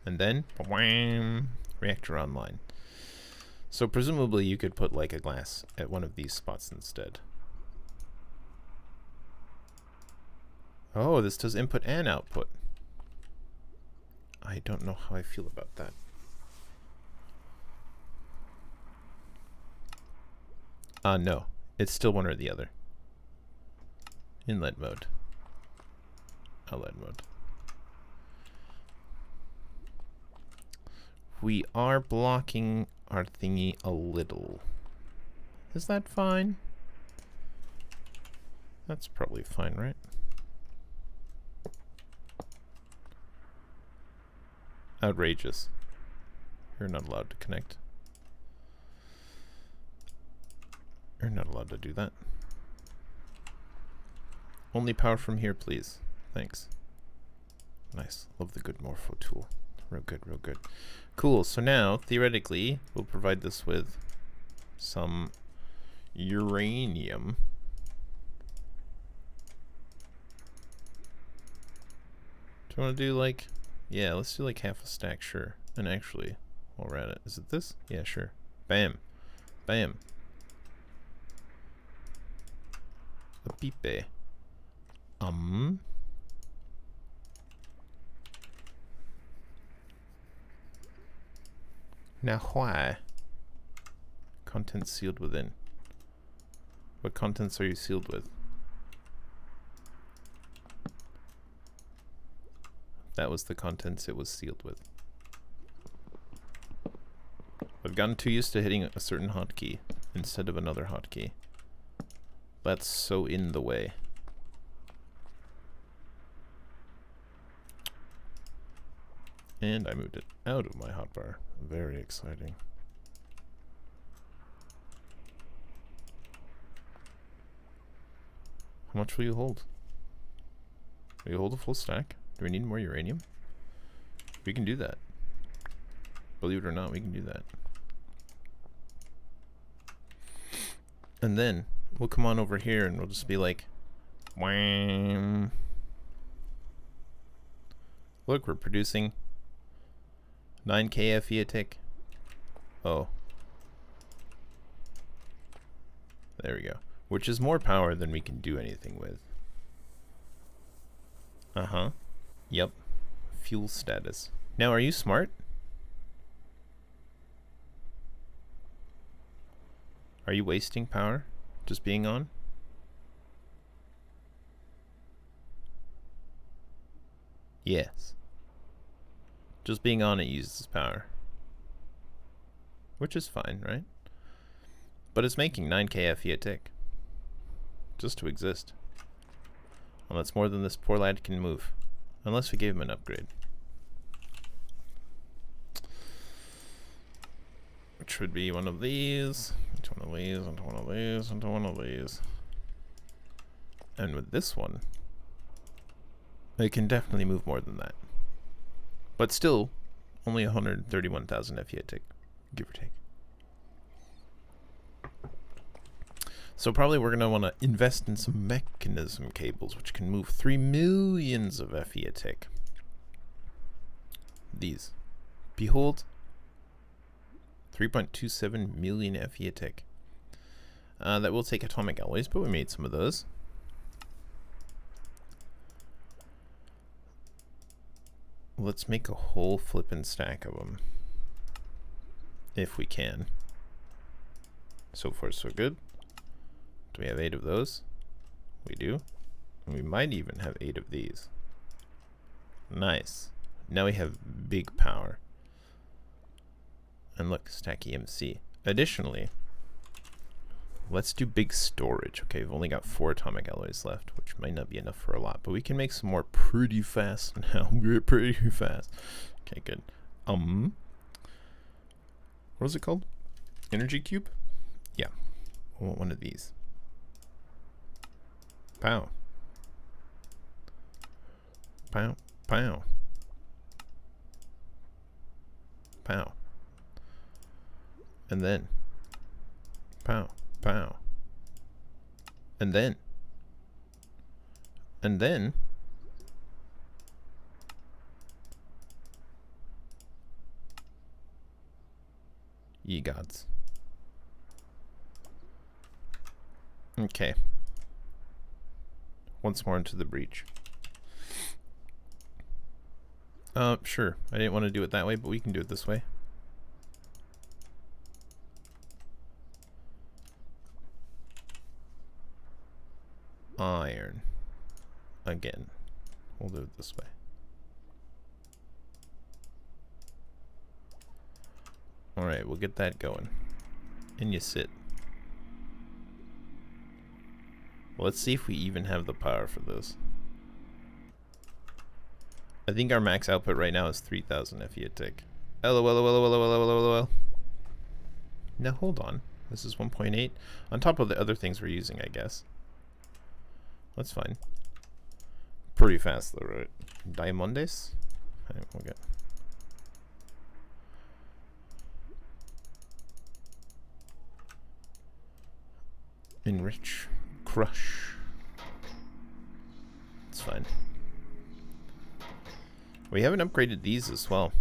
And then, wham, reactor online. So presumably you could put like a glass at one of these spots instead. Oh, this does input and output. I don't know how I feel about that. No. It's still one or the other. Inlet mode. Outlet mode. We are blocking our thingy a little. Is that fine? That's probably fine, right? Outrageous. You're not allowed to connect. You're not allowed to do that. Only power from here, please. Thanks. Nice. Love the good morpho tool. Real good, real good. Cool. So now, theoretically, we'll provide this with some uranium. Do you want to do like... Yeah, let's do like half a stack, sure. And actually, while we're at it, is it this? Yeah, sure. Bam. Bam. A pipe. Now why? Contents sealed within. What contents are you sealed with? That was the contents it was sealed with. I've gotten too used to hitting a certain hotkey instead of another hotkey. That's so in the way. And I moved it out of my hotbar. Very exciting. How much will you hold? Will you hold a full stack? Do we need more uranium? We can do that. Believe it or not, we can do that. And then we'll come on over here and we'll just be like, wham. Look, we're producing 9k Fe a tick. Oh. There we go. Which is more power than we can do anything with. Uh-huh. Yep. Fuel status. Now, are you smart? Are you wasting power just being on? Yes. Just being on it uses power. Which is fine, right? But it's making 9k Fe a tick. Just to exist. Well, that's more than this poor lad can move. Unless we gave him an upgrade. Which would be one of these, into one of these, into one of these, into one of these. And with this one, it can definitely move more than that. But still, only 131,000 Fe a tick, give or take. So probably we're going to want to invest in some mechanism cables, which can move 3 millions of Fe a tick. These. Behold, 3.27 million Fe a tick. That will take atomic alloys, but we made some of those. Let's make a whole flippin' stack of them. If we can. So far, so good. Do we have 8 of those? We do. And we might even have 8 of these. Nice. Now we have big power. And look, stack EMC. Additionally, let's do big storage. Okay, we've only got 4 atomic alloys left, which might not be enough for a lot, but we can make some more pretty fast now. Pretty fast. Okay, good. What was it called? Energy cube? Yeah. I want one of these. Pow. Pow. Pow. Pow. And then. Pow. Pow. And then. And then. Ye gods. Okay. Once more into the breach. Sure. I didn't want to do it that way, but we can do it this way. Iron. Again. We'll do it this way. Alright, we'll get that going. And you sit. Well, let's see if we even have the power for this. I think our max output right now is 3000 FE a tick. LOL. Now hold on. This is 1.8. On top of the other things we're using, I guess. That's fine. Pretty fast though, right? Diamondes? Alright, we'll get. Enrich. Crush. It's fine. We haven't upgraded these as well.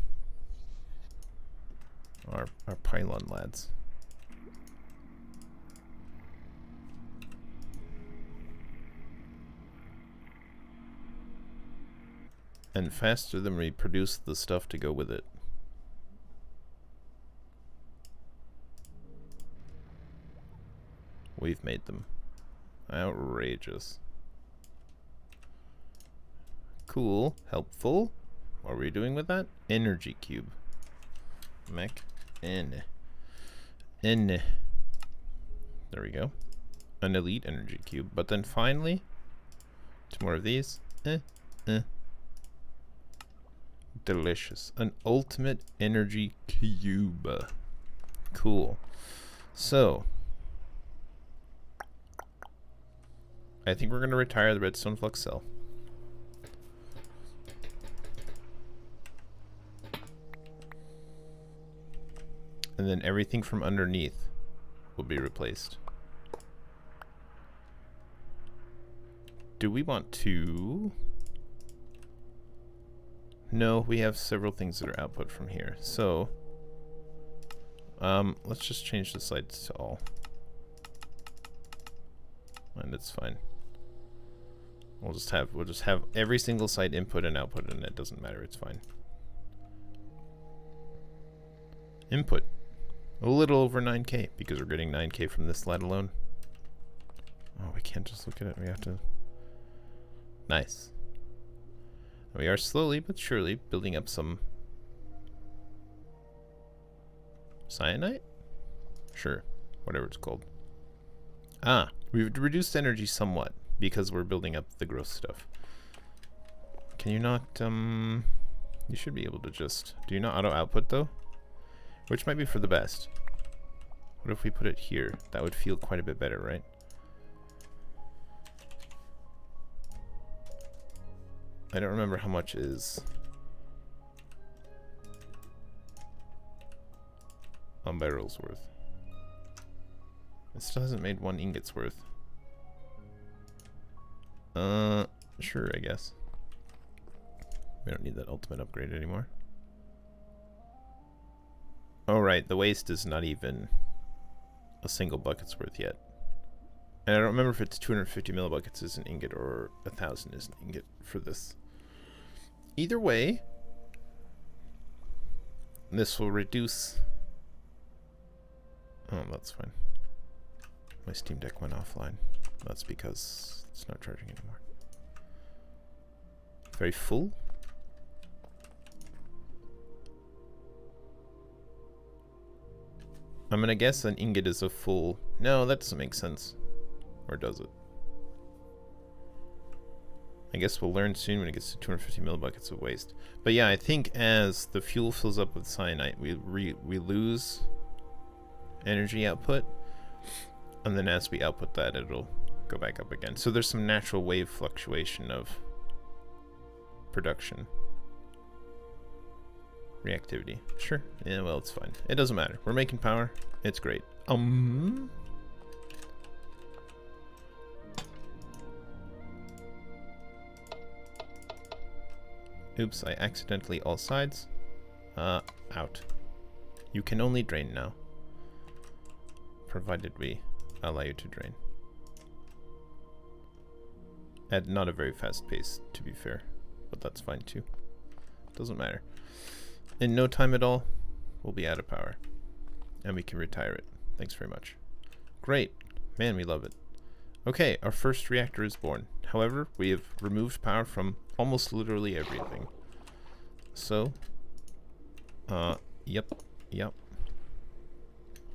Our pylon lads. And faster than we produce the stuff to go with it. We've made them. Outrageous. Cool. Helpful. What are we doing with that? Energy cube. Mech. N. There we go. An elite energy cube. But then finally, 2 more of these. Delicious. An ultimate energy cube. Cool. So, I think we're going to retire the redstone flux cell. And then everything from underneath will be replaced. Do we want to? No, we have several things that are output from here. So, let's just change the sides to all. And it's fine. We'll just have every single site input and output, and it doesn't matter. It's fine. Input. A little over 9K, because we're getting 9K from this slide alone. Oh, we can't just look at it. We have to... Nice. We are slowly but surely building up some... cyanite? Sure. Whatever it's called. Ah, we've reduced energy somewhat, because we're building up the growth stuff. Can you not, you should be able to just... Do you not auto-output, though? Which might be for the best. What if we put it here? That would feel quite a bit better, right? I don't remember how much is... a barrel's worth. It still hasn't made 1 ingot's worth. Sure, I guess. We don't need that ultimate upgrade anymore. Oh, right, the waste is not even a single bucket's worth yet. And I don't remember if it's 250 millibuckets is an ingot or 1,000 is an ingot for this. Either way, this will reduce... Oh, that's fine. My Steam Deck went offline. That's because it's not charging anymore. Very full. I'm gonna guess an ingot is a full... No, that doesn't make sense. Or does it? I guess we'll learn soon when it gets to 250 millibuckets of waste. But yeah, I think as the fuel fills up with cyanite, we lose energy output. And then as we output that, it'll go back up again. So there's some natural wave fluctuation of production. Reactivity. Sure. Yeah, well, it's fine. It doesn't matter. We're making power. It's great. Oops, I accidentally all sides. Out. You can only drain now. Provided we allow you to drain. At not a very fast pace, to be fair. But that's fine too. Doesn't matter. In no time at all, we'll be out of power. And we can retire it. Thanks very much. Great. Man, we love it. Okay, our first reactor is born. However, we have removed power from almost literally everything. So, yep.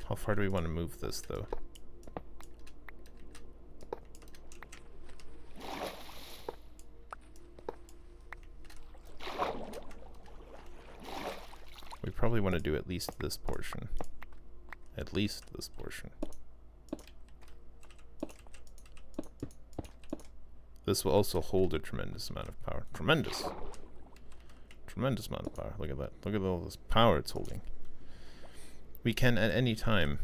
How far do we want to move this, though? We probably want to do at least this portion. At least this portion. This will also hold a tremendous amount of power. Tremendous! Tremendous amount of power. Look at that. Look at all this power it's holding. We can, at any time,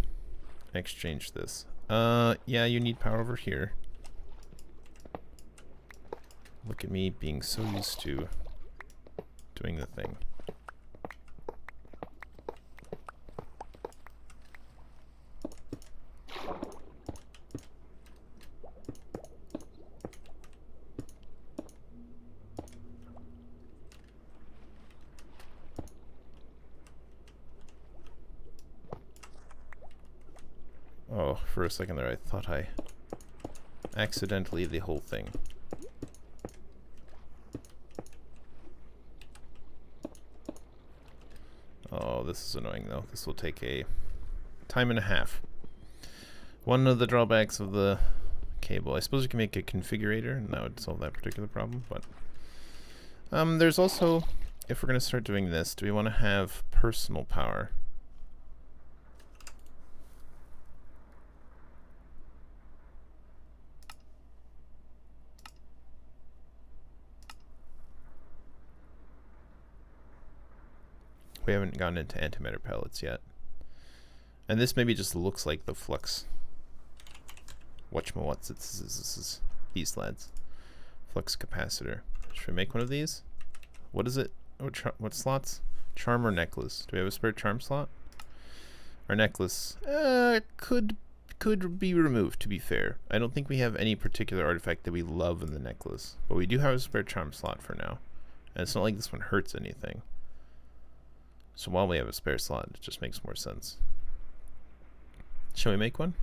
exchange this. Yeah, you need power over here. Look at me being so used to doing the thing. Oh, for a second there I thought I accidentally the whole thing. Oh, this is annoying though. This will take a time and a half. One of the drawbacks of the cable. I suppose you can make a configurator and that would solve that particular problem, but there's also, if we're going to start doing this, do we want to have personal power? We haven't gotten into antimatter pellets yet. And this maybe just looks like the flux. What's these lads. Flux capacitor. Should we make one of these? What is it? What slots? Charm or necklace? Do we have a spare charm slot? Our necklace could be removed, to be fair. I don't think we have any particular artifact that we love in the necklace. But we do have a spare charm slot for now. And it's not like this one hurts anything. So while we have a spare slot, it just makes more sense. Shall we make one?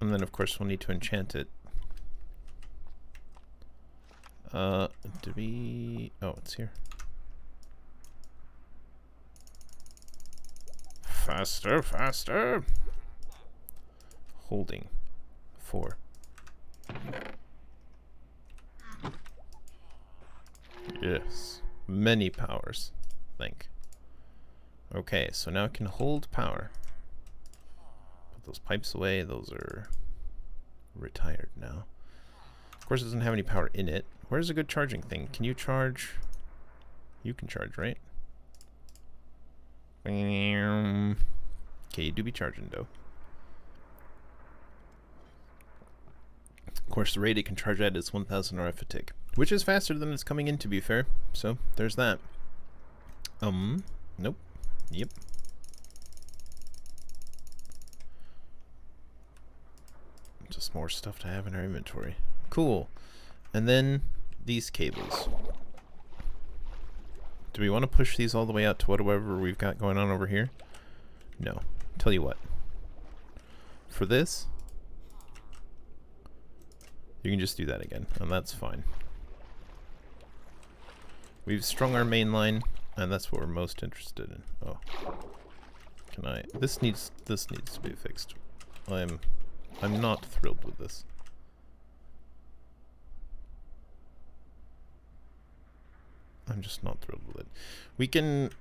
And then of course we'll need to enchant it. Do we... Oh, it's here. Faster, faster! Holding. 4. Yes. Many powers. Think. Okay, so now it can hold power. Put those pipes away. Those are retired now. Of course, it doesn't have any power in it. Where's a good charging thing? Can you charge? You can charge, right? Okay, you do be charging, though. Of course, the rate it can charge at is 1000 RF a tick, which is faster than it's coming in, to be fair. So, there's that. Nope. Yep. Just more stuff to have in our inventory. Cool. And then these cables. Do we want to push these all the way out to whatever we've got going on over here? No. Tell you what. For this, you can just do that again, and that's fine. We've strung our main line, and that's what we're most interested in. Oh. Can I... This needs to be fixed. I'm not thrilled with this. I'm just not thrilled with it. We can...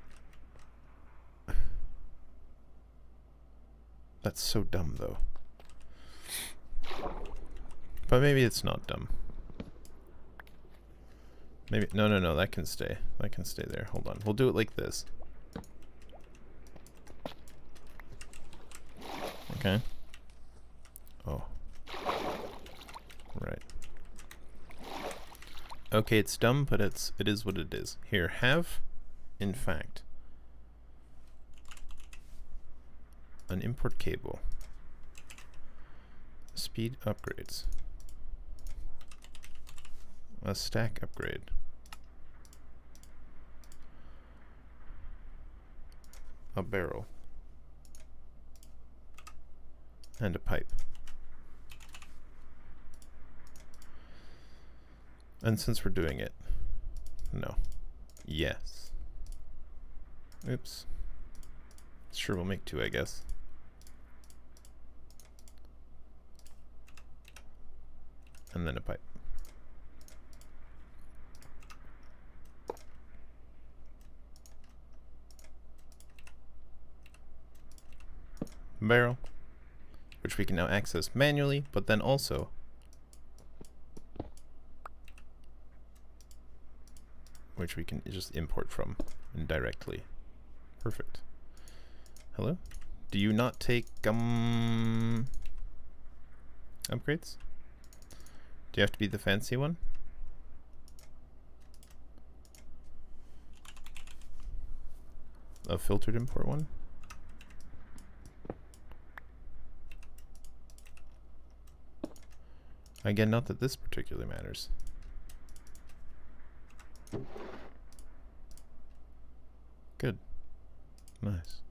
That's so dumb, though. But maybe it's not dumb. Maybe... No, that can stay. That can stay there. Hold on. We'll do it like this. Okay. Oh. Right. Okay, it's dumb, but it is what it is. Here, have, in fact, an import cable. Speed upgrades. A stack upgrade. A barrel. And a pipe. And since we're doing it, no. Yes. Oops. Sure, we'll make 2, I guess. And then a pipe. Barrel, which we can now access manually, but then also which we can just import from directly. Perfect. Hello? Do you not take upgrades? Do you have to be the fancy one? A filtered import one? Again, not that this particularly matters. Good. Nice.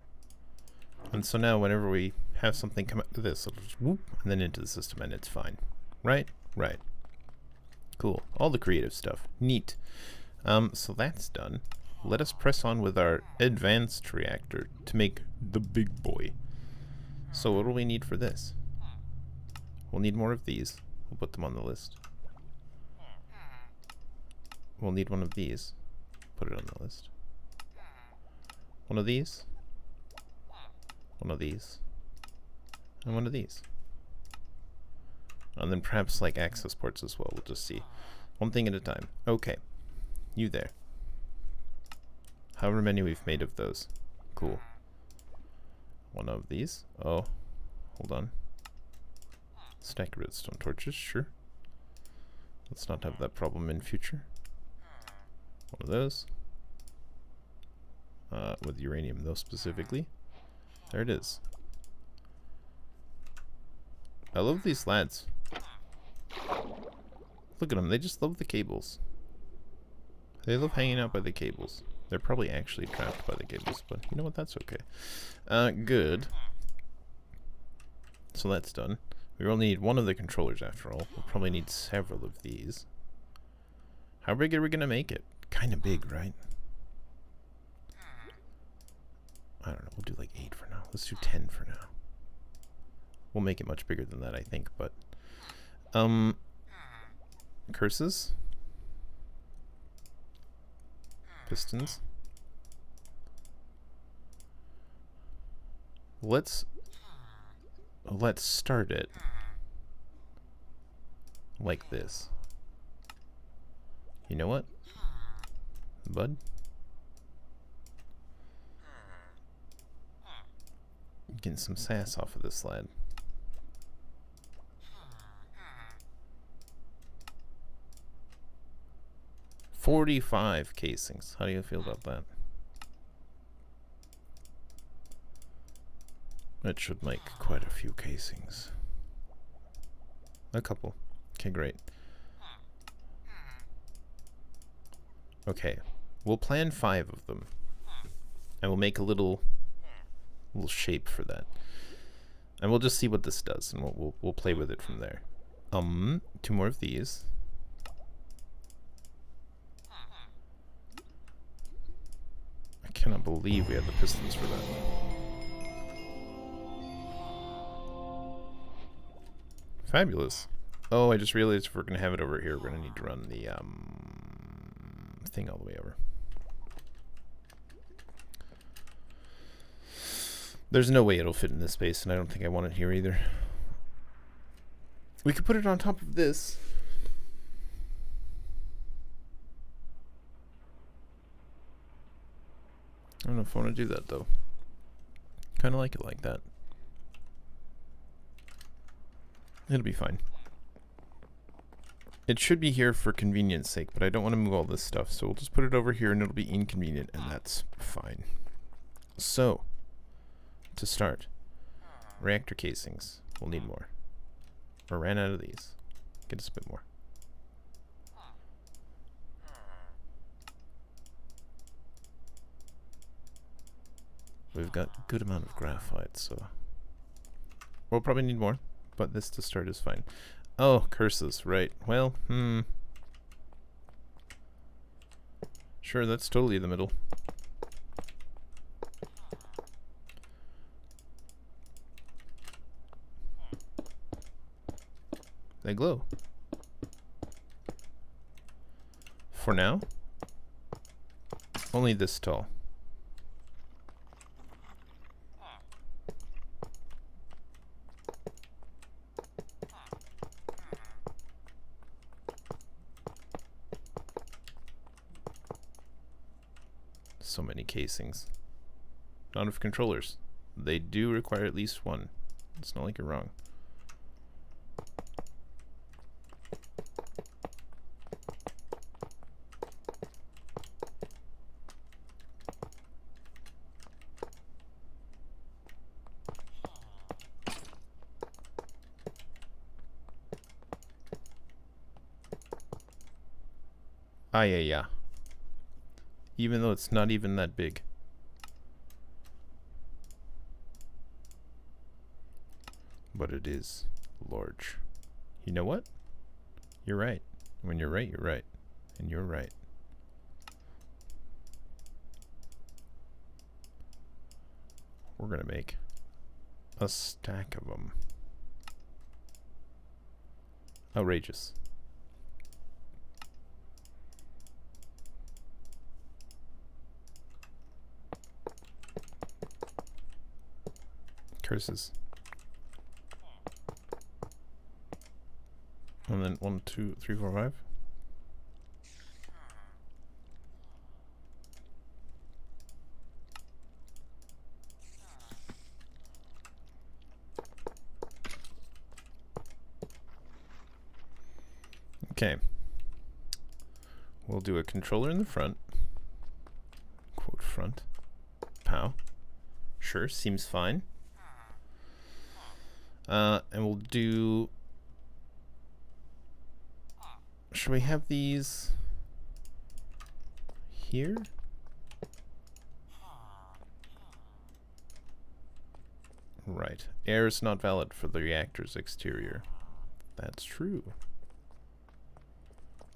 And so now whenever we have something come out to this, it'll just whoop, and then into the system, and it's fine. Right? Right. Cool. All the creative stuff. Neat. So that's done. Let us press on with our advanced reactor to make the big boy. So what do we need for this? We'll need more of these. We'll put them on the list. We'll need one of these. Put it on the list. One of these. One of these. And one of these. And then perhaps like access ports as well. We'll just see. One thing at a time. Okay. You there. However many we've made of those. Cool. One of these. Oh. Hold on. Stack of redstone torches, sure. Let's not have that problem in future. One of those. With uranium though specifically. There it is. I love these lads. Look at them, they just love the cables. They love hanging out by the cables. They're probably actually trapped by the cables, but you know what, that's okay. Good. So that's done. We only need one of the controllers after all. We'll probably need several of these. How big are we gonna make it? Kinda big, right? I don't know, we'll do like 8 for now. Let's do 10 for now. We'll make it much bigger than that, I think, but... curses? Pistons? Let's start it like this. You know what, bud? Getting some sass off of this lad. $45 casings. How do you feel about that? That should make quite a few casings. A couple. Okay, great. Okay, we'll plan 5 of them. And we'll make a little shape for that. And we'll just see what this does, and we'll play with it from there. 2 more of these. I cannot believe we have the pistons for that. Fabulous. Oh, I just realized if we're gonna have it over here, we're gonna need to run the thing all the way over. There's no way it'll fit in this space, and I don't think I want it here either. We could put it on top of this. I don't know if I want to do that though. Kind of like it like that. It'll be fine. It should be here for convenience sake, but I don't want to move all this stuff, so we'll just put it over here and it'll be inconvenient, and that's fine. So, to start, reactor casings. We'll need more. We ran out of these. Get us a bit more. We've got a good amount of graphite, so we'll probably need more, but this to start is fine. Oh, curses, right. Well, Sure, that's totally the middle. They glow. For now, only this tall. So many casings. Not enough controllers. They do require at least one. It's not like you're wrong. Ah, yeah. Even though it's not even that big. But it is large. You know what? You're right. When you're right, you're right. And you're right. We're gonna make a stack of them. Outrageous. Curses. And then 1, 2, 3, 4, 5. Okay. We'll do a controller in the front. Quote front. Pow. Sure, seems fine. And we'll do... Should we have these here? Right. Air is not valid for the reactor's exterior. That's true.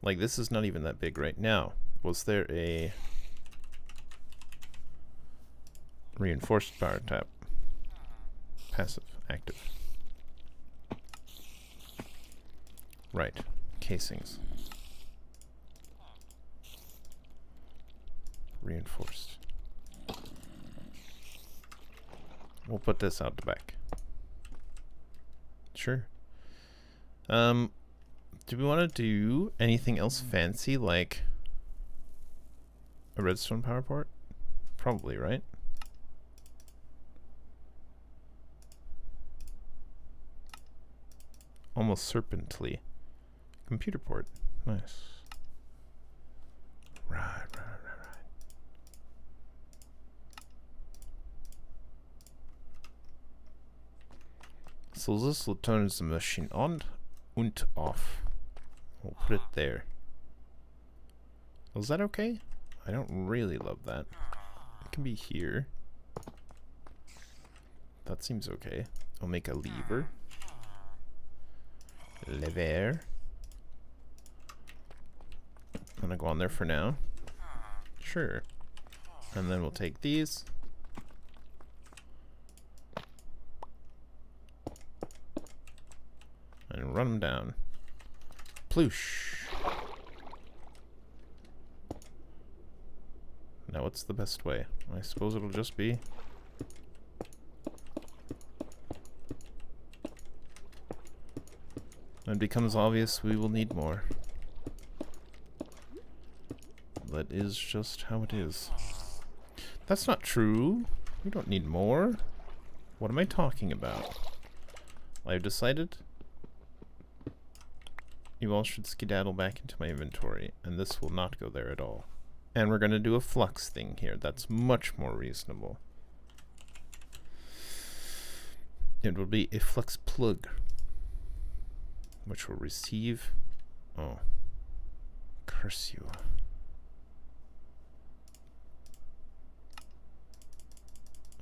Like, this is not even that big right now. Was there a reinforced power tap? Passive, active. Right. Casings. Reinforced. We'll put this out the back. Sure. Do we want to do anything else fancy like a redstone power port? Probably, right? Almost serpently. Computer port. Nice. Right. So this will turn the machine on and off. We'll put it there. Was that okay? I don't really love that. It can be here. That seems okay. I'll make a lever. Lever. I'm gonna go on there for now. Sure. And then we'll take these. And run them down. Ploosh. Now what's the best way? I suppose it'll just be... When it becomes obvious we will need more. That is just how it is. That's not true. We don't need more. What am I talking about? I've decided you all should skedaddle back into my inventory, and this will not go there at all. And we're going to do a flux thing here. That's much more reasonable. It will be a flux plug, which will receive... Oh. Curse you.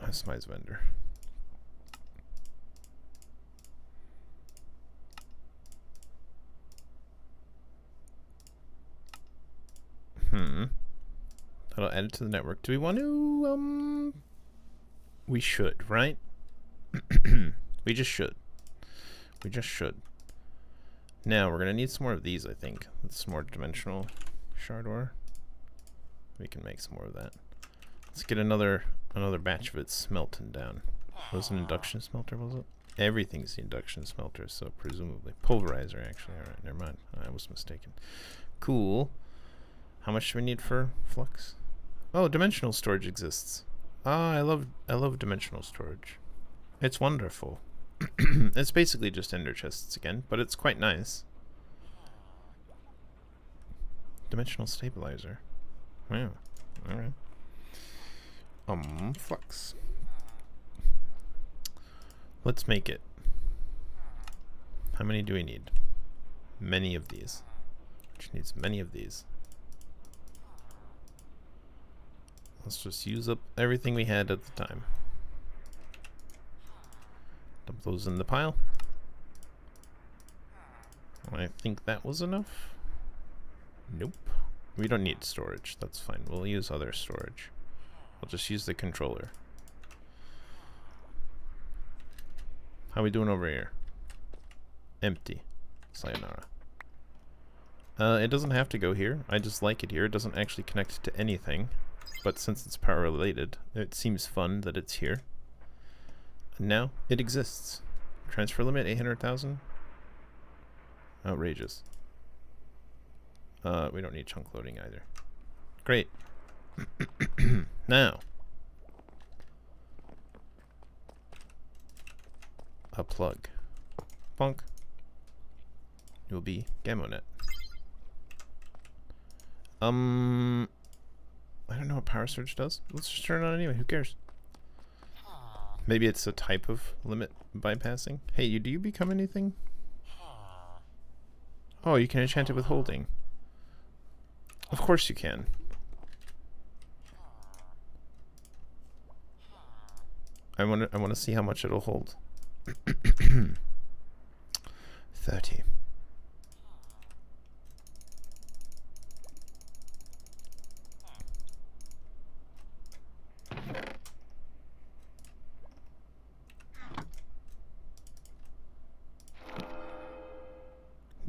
Customize vendor. That'll add it to the network. Do we want to, we should, right? We just should. We just should. Now, we're going to need some more of these, I think. That's more dimensional shard ore. We can make some more of that. Let's get another batch of it smelting down. Was it an induction smelter, was it? Everything's the induction smelter, so presumably. Pulverizer, actually. Alright, never mind. I was mistaken. Cool. How much do we need for flux? Oh, dimensional storage exists. Ah, I love dimensional storage. It's wonderful. It's basically just ender chests again, but it's quite nice. Dimensional stabilizer. Wow. Alright. Flux. Let's make it. How many do we need? Many of these. Which needs many of these. Let's just use up everything we had at the time. Dump those in the pile. I think that was enough. Nope. We don't need storage. That's fine. We'll use other storage. We'll just use the controller. How we doing over here? Empty. Sayonara. It doesn't have to go here. I just like it here. It doesn't actually connect to anything. But since it's power related, it seems fun that it's here. And now it exists. Transfer limit 800,000. Outrageous. We don't need chunk loading either. Great. Now. A plug. Bonk. You'll be GamoNet. I don't know what power surge does. Let's just turn it on anyway. Who cares? Maybe it's a type of limit bypassing. Hey, do you become anything? Oh, you can enchant it with holding. Of course you can. I want to see how much it'll hold. 30.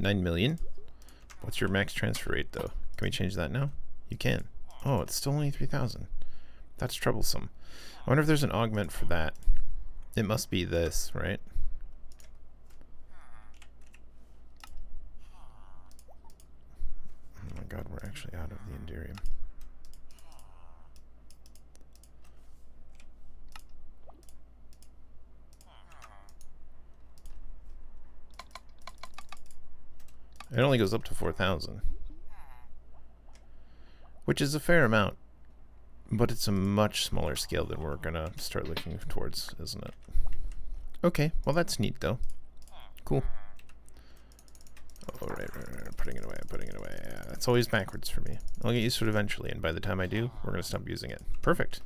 $9 million. What's your max transfer rate, though? Can we change that now? You can. Oh, it's still only 3,000. That's troublesome. I wonder if there's an augment for that. It must be this, right? Oh my god, we're actually out of the Enderium. It only goes up to 4,000. Which is a fair amount. But it's a much smaller scale than we're gonna start looking towards, isn't it? Okay, well that's neat though. Cool. Oh, right. Putting it away. Yeah, it's always backwards for me. I'll get used to it eventually, and by the time I do, we're gonna stop using it. Perfect.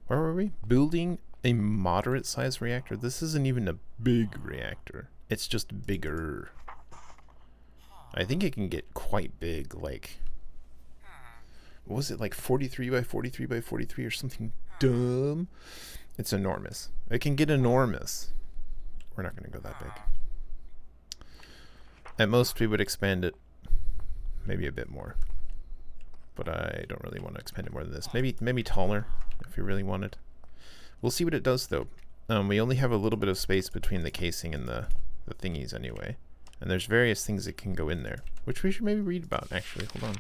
Where were we? Building a moderate-sized reactor. This isn't even a big reactor. It's just bigger. I think it can get quite big, like... What was it, like 43 by 43 by 43 or something dumb? It's enormous. It can get enormous. We're not going to go that big. At most, we would expand it maybe a bit more. But I don't really want to expand it more than this. Maybe taller, if we really want it. We'll see what it does, though. We only have a little bit of space between the casing and the thingies anyway. And there's various things that can go in there, which we should maybe read about, actually. Hold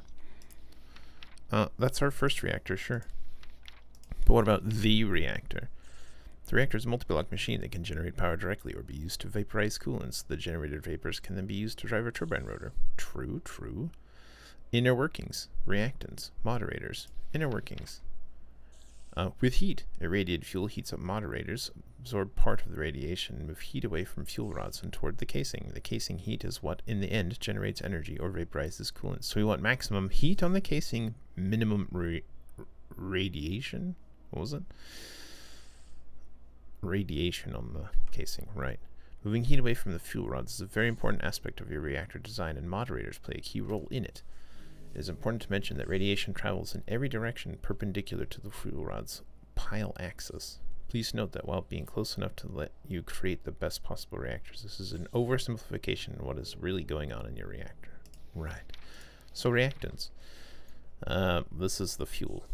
on. That's our first reactor, sure. But what about the reactor? The reactor is a multi-block machine that can generate power directly or be used to vaporize coolants. The generated vapors can then be used to drive a turbine rotor. True, true. Inner workings, reactants, moderators, inner workings. With heat, irradiated fuel heats up moderators, absorb part of the radiation, and move heat away from fuel rods and toward the casing. The casing heat is what, in the end, generates energy or vaporizes coolant. So we want maximum heat on the casing, minimum radiation? What was it? Radiation on the casing, right. Moving heat away from the fuel rods is a very important aspect of your reactor design, and moderators play a key role in it. It is important to mention that radiation travels in every direction perpendicular to the fuel rod's pile axis. Please note that while being close enough to let you create the best possible reactors, this is an oversimplification of what is really going on in your reactor. Right. So reactants. This is the fuel.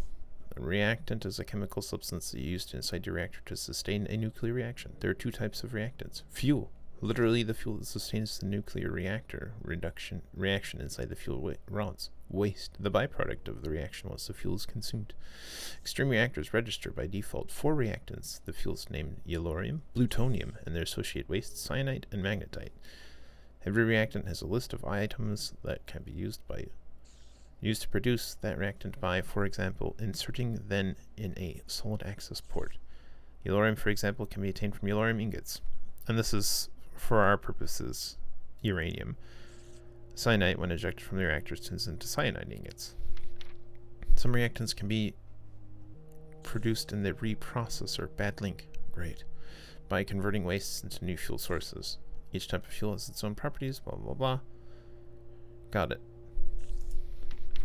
A reactant is a chemical substance used inside your reactor to sustain a nuclear reaction. There are two types of reactants. Fuel. Literally the fuel that sustains the nuclear reaction inside the fuel rods. Waste. The byproduct of the reaction once the fuel is consumed. Extreme reactors register by default 4 reactants. The fuels named yellorium, plutonium, and their associated waste, cyanide, and magnetite. Every reactant has a list of items that can be used to produce that reactant by, for example, inserting them in a solid access port. Yellorium, for example, can be obtained from yellorium ingots. And this is, for our purposes, uranium. Cyanide, when ejected from the reactors, turns into cyanide ingots. Some reactants can be produced in the reprocessor, bad link, great, by converting wastes into new fuel sources. Each type of fuel has its own properties, blah blah blah. Got it.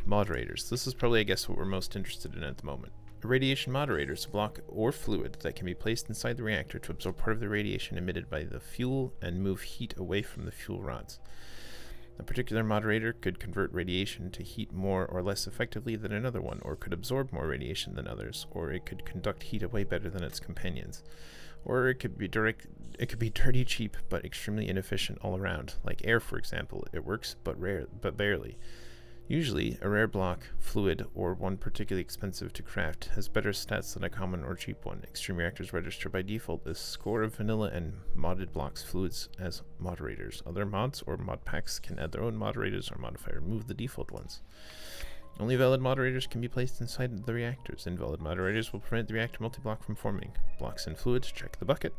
Moderators. This is probably, I guess, what we're most interested in at the moment. A radiation moderator is a block or fluid that can be placed inside the reactor to absorb part of the radiation emitted by the fuel and move heat away from the fuel rods. A particular moderator could convert radiation to heat more or less effectively than another one, or could absorb more radiation than others, or it could conduct heat away better than its companions. Or it could be dirty, cheap, but extremely inefficient all around. Like air, for example. It works, but barely. Usually, a rare block, fluid, or one particularly expensive to craft has better stats than a common or cheap one. Extreme reactors register by default a score of vanilla and modded blocks fluids as moderators. Other mods or mod packs can add their own moderators or modify or remove the default ones. Only valid moderators can be placed inside the reactors. Invalid moderators will prevent the reactor multi-block from forming. Blocks and fluids, check the bucket,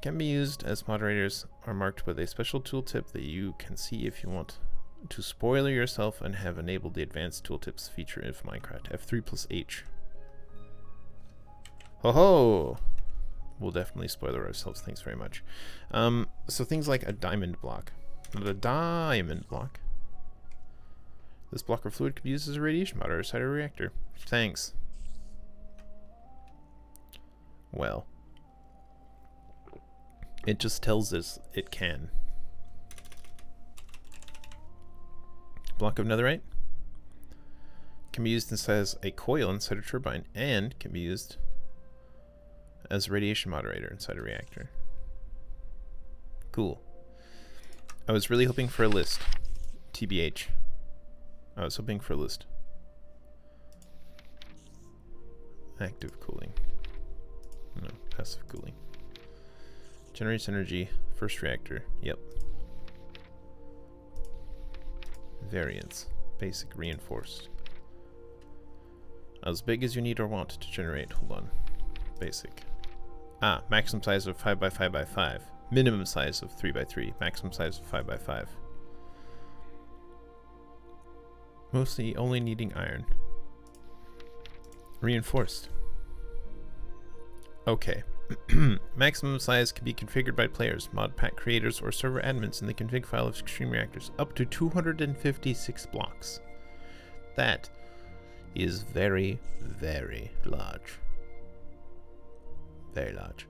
can be used as moderators, are marked with a special tooltip that you can see if you want to spoiler yourself and have enabled the advanced tooltips feature of Minecraft. F3+H. Ho ho! We'll definitely spoiler ourselves, thanks very much. So things like a diamond block. Not a diamond block. This block or fluid could be used as a radiation moderator inside a reactor. Thanks. Well. It just tells us it can. Block of netherite can be used as a coil inside a turbine and can be used as a radiation moderator inside a reactor. Cool. I was really hoping for a list. TBH. I was hoping for a list. Active cooling. No, passive cooling. Generates energy. First reactor. Yep. Variants. Basic reinforced. As big as you need or want to generate. Hold on. Basic. Maximum size of 5x5x5. Minimum size of 3x3. Maximum size of 5x5. Mostly only needing iron. Reinforced. Okay. Maximum size can be configured by players, mod pack creators, or server admins in the config file of Extreme Reactors, up to 256 blocks. That is very, very large. Very large.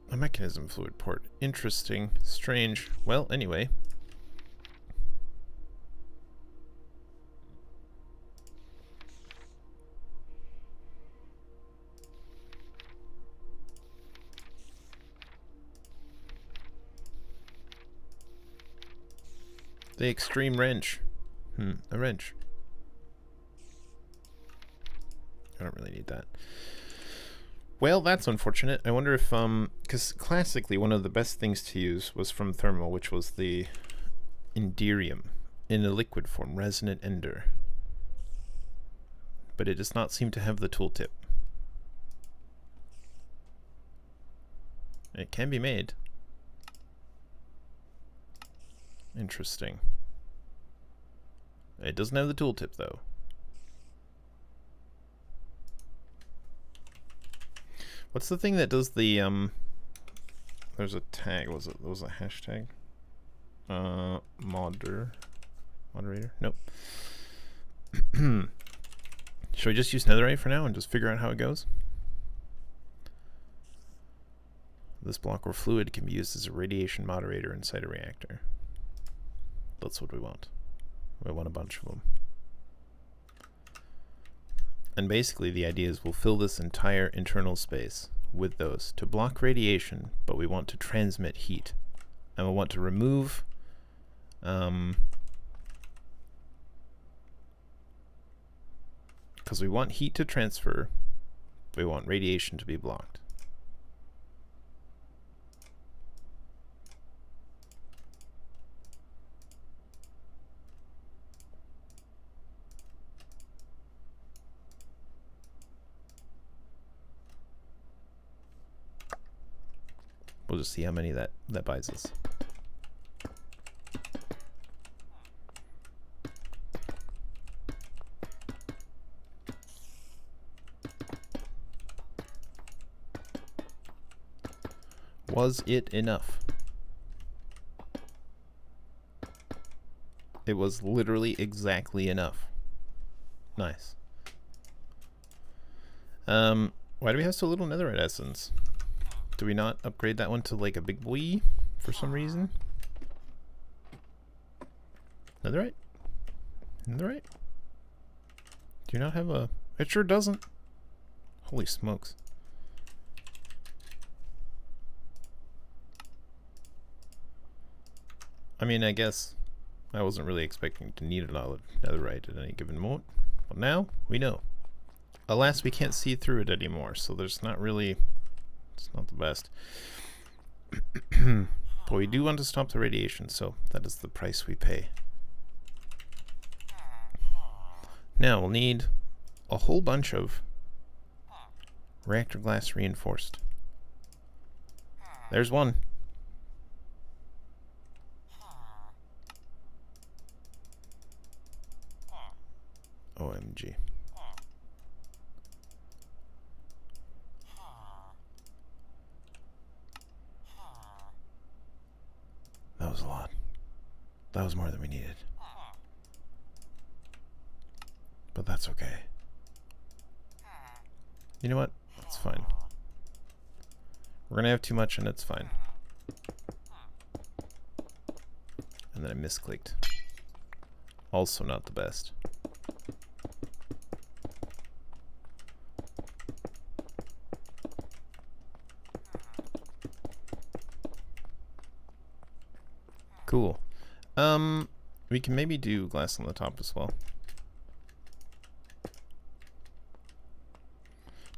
A mechanism fluid port. Interesting. Strange. Well, anyway. The extreme wrench. A wrench. I don't really need that. Well, that's unfortunate. I wonder if, because classically one of the best things to use was from thermal, which was the Enderium in a liquid form, resonant ender. But it does not seem to have the tooltip. It can be made. Interesting. It doesn't have the tooltip, though. What's the thing that does the there's a tag, was it a hashtag? Moderator? Nope. Should we just use netherite for now and just figure out how it goes? This block or fluid can be used as a radiation moderator inside a reactor. That's what we want. We want a bunch of them. And basically the idea is we'll fill this entire internal space with those to block radiation, but we want to transmit heat. And we want to remove because we want heat to transfer, we want radiation to be blocked. We'll just see how many that buys us. Was it enough? It was literally exactly enough. Nice. Why do we have so little netherite essence? Do we not upgrade that one to like a big boy for some reason? Netherite? Netherite? Do you not have a... It sure doesn't. Holy smokes. I mean, I guess I wasn't really expecting to need a lot of netherite at any given moment. But now, we know. Alas, we can't see through it anymore, so there's not really... It's not the best. But we do want to stop the radiation, so that is the price we pay. Now, we'll need a whole bunch of reactor glass reinforced. There's one. OMG. That was a lot. That was more than we needed. But that's okay. You know what? That's fine. We're gonna have too much and it's fine. And then I misclicked. Also not the best. Cool. We can maybe do glass on the top as well.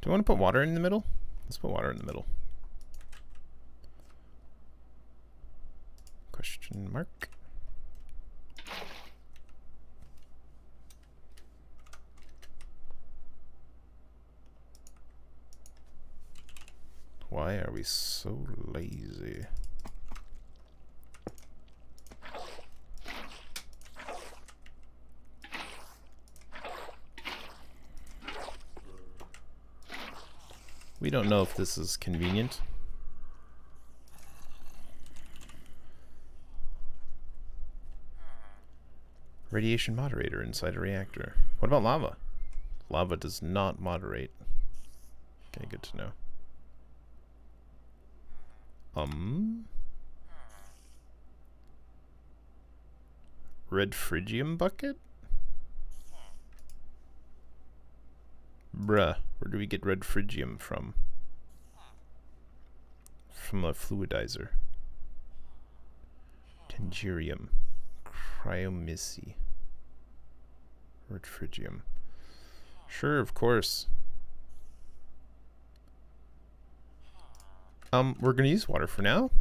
Do I want to put water in the middle? Let's put water in the middle. Question mark. Why are we so lazy? We don't know if this is convenient. Radiation moderator inside a reactor. What about lava? Lava does not moderate. Okay, good to know. Red Phrygium bucket? Bruh, where do we get red Phrygium from? From a fluidizer. Tangerium. Cryomyce. Red Phrygium. Sure, of course. We're gonna use water for now.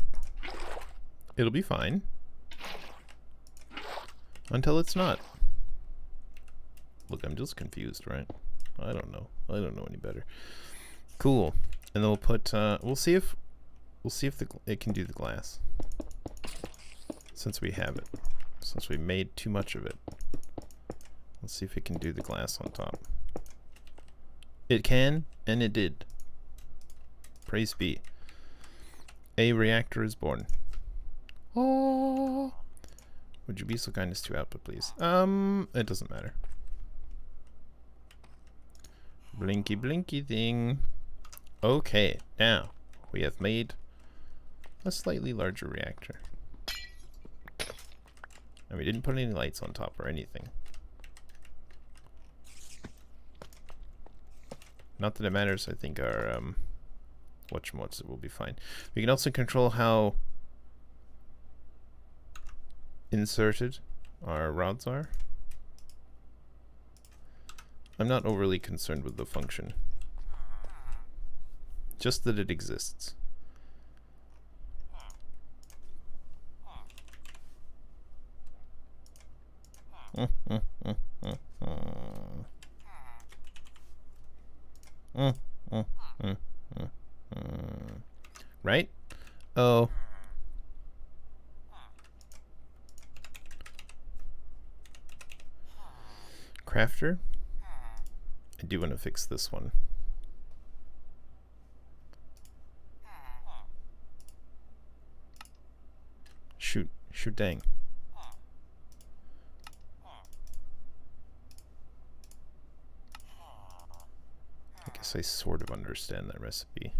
It'll be fine. Until it's not. Look, I'm just confused, right? I don't know. I don't know any better. Cool. And then we'll put, we'll see if it can do the glass. Since we have it. Since we made too much of it. Let's see if it can do the glass on top. It can, and it did. Praise be. A reactor is born. Oh. Would you be so kind as to output, please? It doesn't matter. Blinky blinky thing. Okay, now we have made a slightly larger reactor. And we didn't put any lights on top or anything. Not that it matters, I think our whatchamacallit will be fine. We can also control how inserted our rods are. I'm not overly concerned with the function. Just that it exists. Right? Oh. Crafter? I do want to fix this one. Shoot. Shoot dang. I guess I sort of understand that recipe.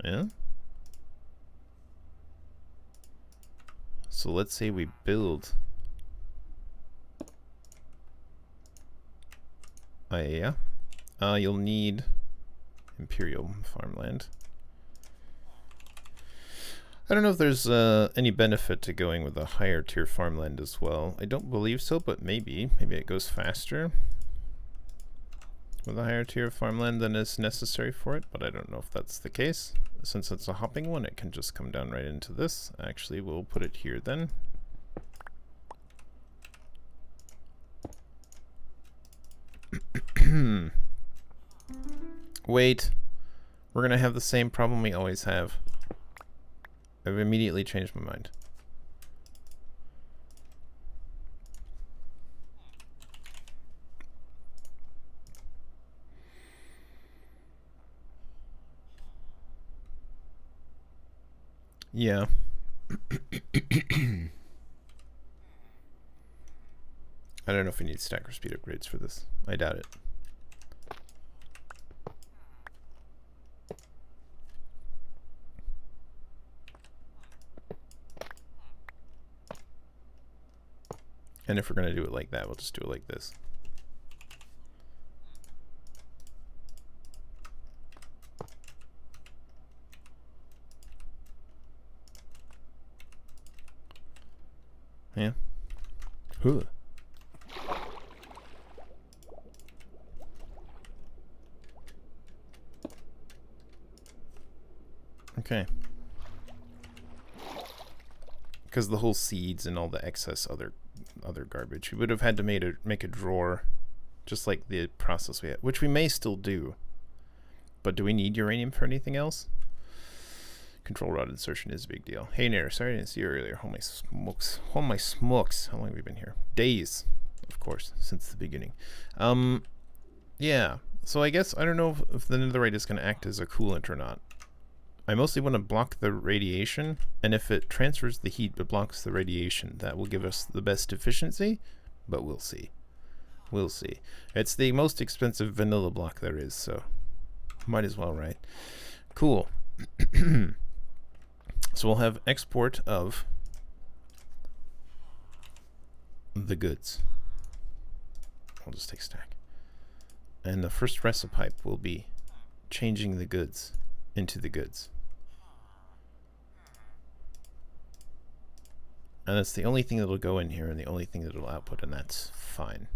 Yeah? So let's say we build yeah. You'll need Imperial farmland. I don't know if there's any benefit to going with a higher tier farmland as well. I don't believe so, but maybe. Maybe it goes faster with a higher tier of farmland than is necessary for it, but I don't know if that's the case. Since it's a hopping one, it can just come down right into this. Actually, we'll put it here then. Wait. We're gonna have the same problem we always have. I've immediately changed my mind. Yeah. I don't know if we need stacker speed upgrades for this. I doubt it. And if we're going to do it like that, we'll just do it like this. Yeah. Huh. Okay. Because the whole seeds and all the excess other garbage, we would have had to make a drawer, just like the process we had, which we may still do. But do we need uranium for anything else? Control rod insertion is a big deal. Hey Nair, sorry I didn't see you earlier. Holy smokes. Oh my smokes. How long have we been here? Days, of course, since the beginning. Yeah. So I guess I don't know if the netherite is going to act as a coolant or not. I mostly want to block the radiation, and if it transfers the heat but blocks the radiation, that will give us the best efficiency, but we'll see. We'll see. It's the most expensive vanilla block there is, so might as well, right? Cool. So we'll have export of the goods. I'll just take stack. And the first recipe will be changing the goods into the goods. And that's the only thing that'll go in here and the only thing that'll output, and that's fine.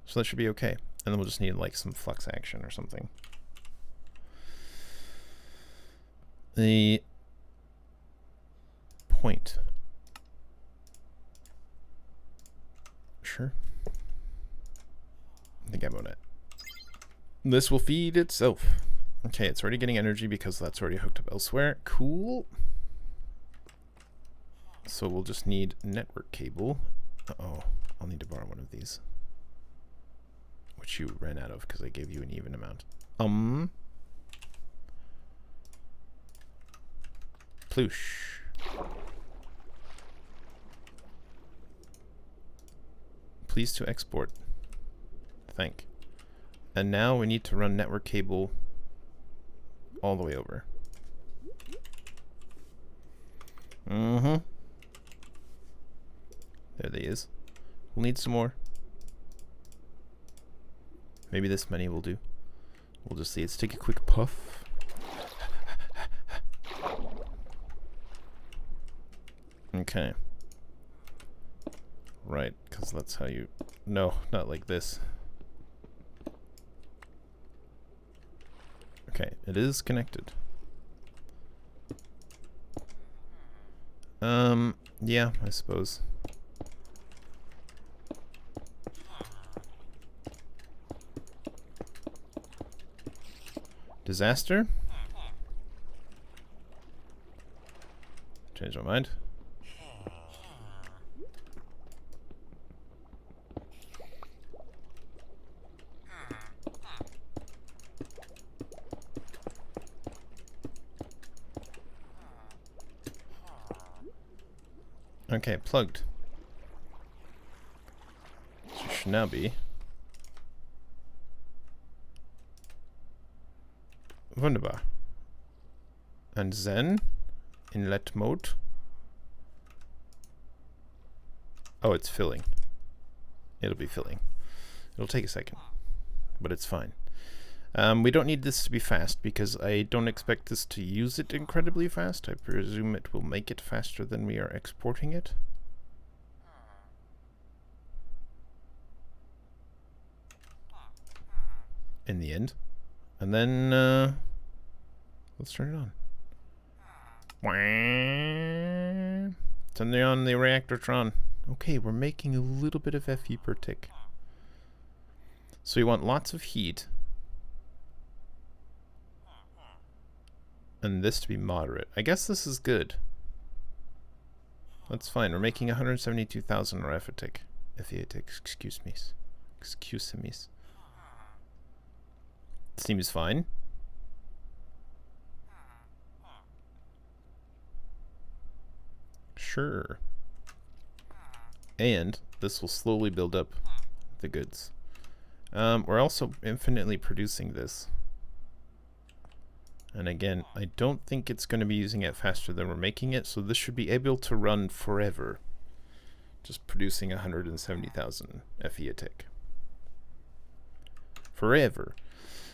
So that should be okay. And then we'll just need like some flux action or something. The point. Sure. I think I'm on it. This will feed itself. Okay, it's already getting energy because that's already hooked up elsewhere. Cool. So we'll just need network cable. Uh-oh, I'll need to borrow one of these. which you ran out of because I gave you an even amount. Ploosh. Please to export. Thank. And now we need to run network cable all the way over. There they is. We'll need some more. Maybe this many will do. We'll just see. Let's take a quick puff. Okay. Right, because that's how you... No, not like this. Okay, it is connected. Yeah, I suppose. Disaster? Change my mind. Okay, plugged. So should now be. Wunderbar. And then, inlet mode. Oh, it's filling. It'll be filling. It'll take a second, but it's fine. We don't need this to be fast because I don't expect this to use it incredibly fast. I presume it will make it faster than we are exporting it. In the end. And then, let's turn it on. Turn on the Reactortron. Okay, we're making a little bit of FE per tick. So you want lots of heat. And this to be moderate. I guess this is good. That's fine. We're making 172,000 RF a tick. FE a tick, excuse me. Excuse me. Seems fine. Sure. And this will slowly build up the goods. We're also infinitely producing this. And again, I don't think it's going to be using it faster than we're making it, so this should be able to run forever. Just producing 170,000 FE a tick. Forever.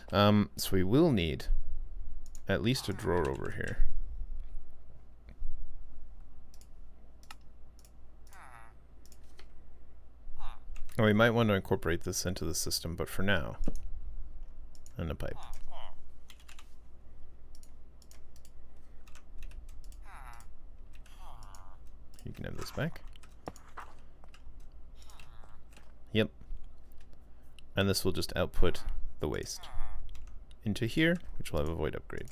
So we will need at least a drawer over here. Oh, we might want to incorporate this into the system, but for now, and a pipe. You can have this back. Yep. And this will just output the waste into here, which will have a void upgrade.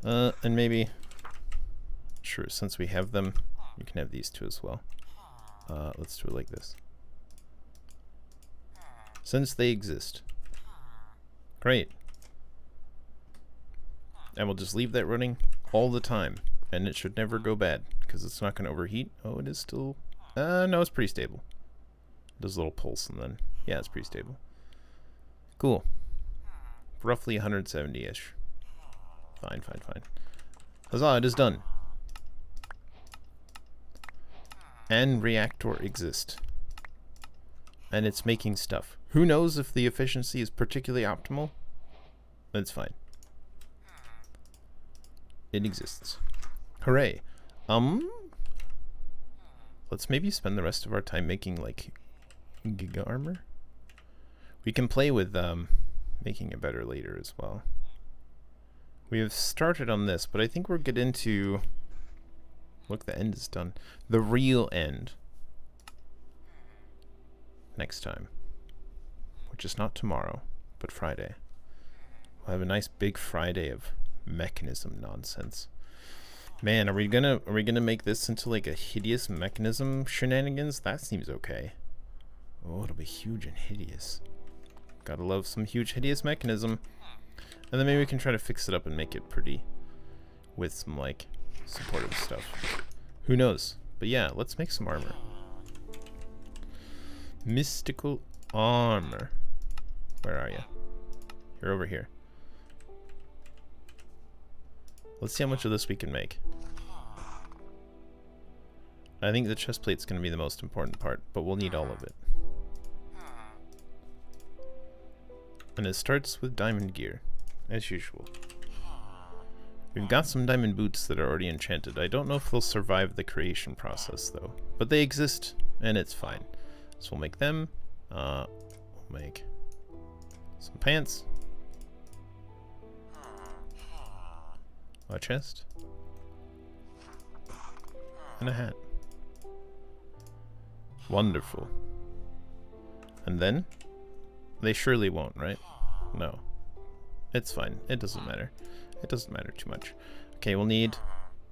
And maybe, sure, since we have them, you can have these two as well. Let's do it like this. Since they exist. Great. And we'll just leave that running all the time, and it should never go bad, because it's not going to overheat. Oh, it is still... no, it's pretty stable. Does a little pulse, and then... Yeah, it's pretty stable. Cool. Roughly 170-ish. Fine, fine, fine. Huzzah, it is done. And Reactor exists. And it's making stuff. Who knows if the efficiency is particularly optimal? That's fine. It exists. Hooray. Let's maybe spend the rest of our time making, like, Giga Armor? We can play with, making it better later as well. We have started on this, but I think we'll get into... Look, the end is done. The real end. Next time. Which is not tomorrow, but Friday. We'll have a nice big Friday of mechanism nonsense. Man, are we gonna make this into like a hideous mechanism shenanigans? That seems okay. Oh, it'll be huge and hideous. Gotta love some huge hideous mechanism. And then maybe we can try to fix it up and make it pretty with some like supportive stuff. Who knows? But yeah, let's make some armor. Mystical armor. Where are you? You're over here. Let's see how much of this we can make. I think the chest plate's going to be the most important part, but we'll need all of it. And it starts with diamond gear, as usual. We've got some diamond boots that are already enchanted. I don't know if they'll survive the creation process, though. But they exist, and it's fine. So we'll make them. We'll make some pants. A chest. And a hat. Wonderful. And then? They surely won't, right? No. It's fine. It doesn't matter. It doesn't matter too much. Okay, we'll need...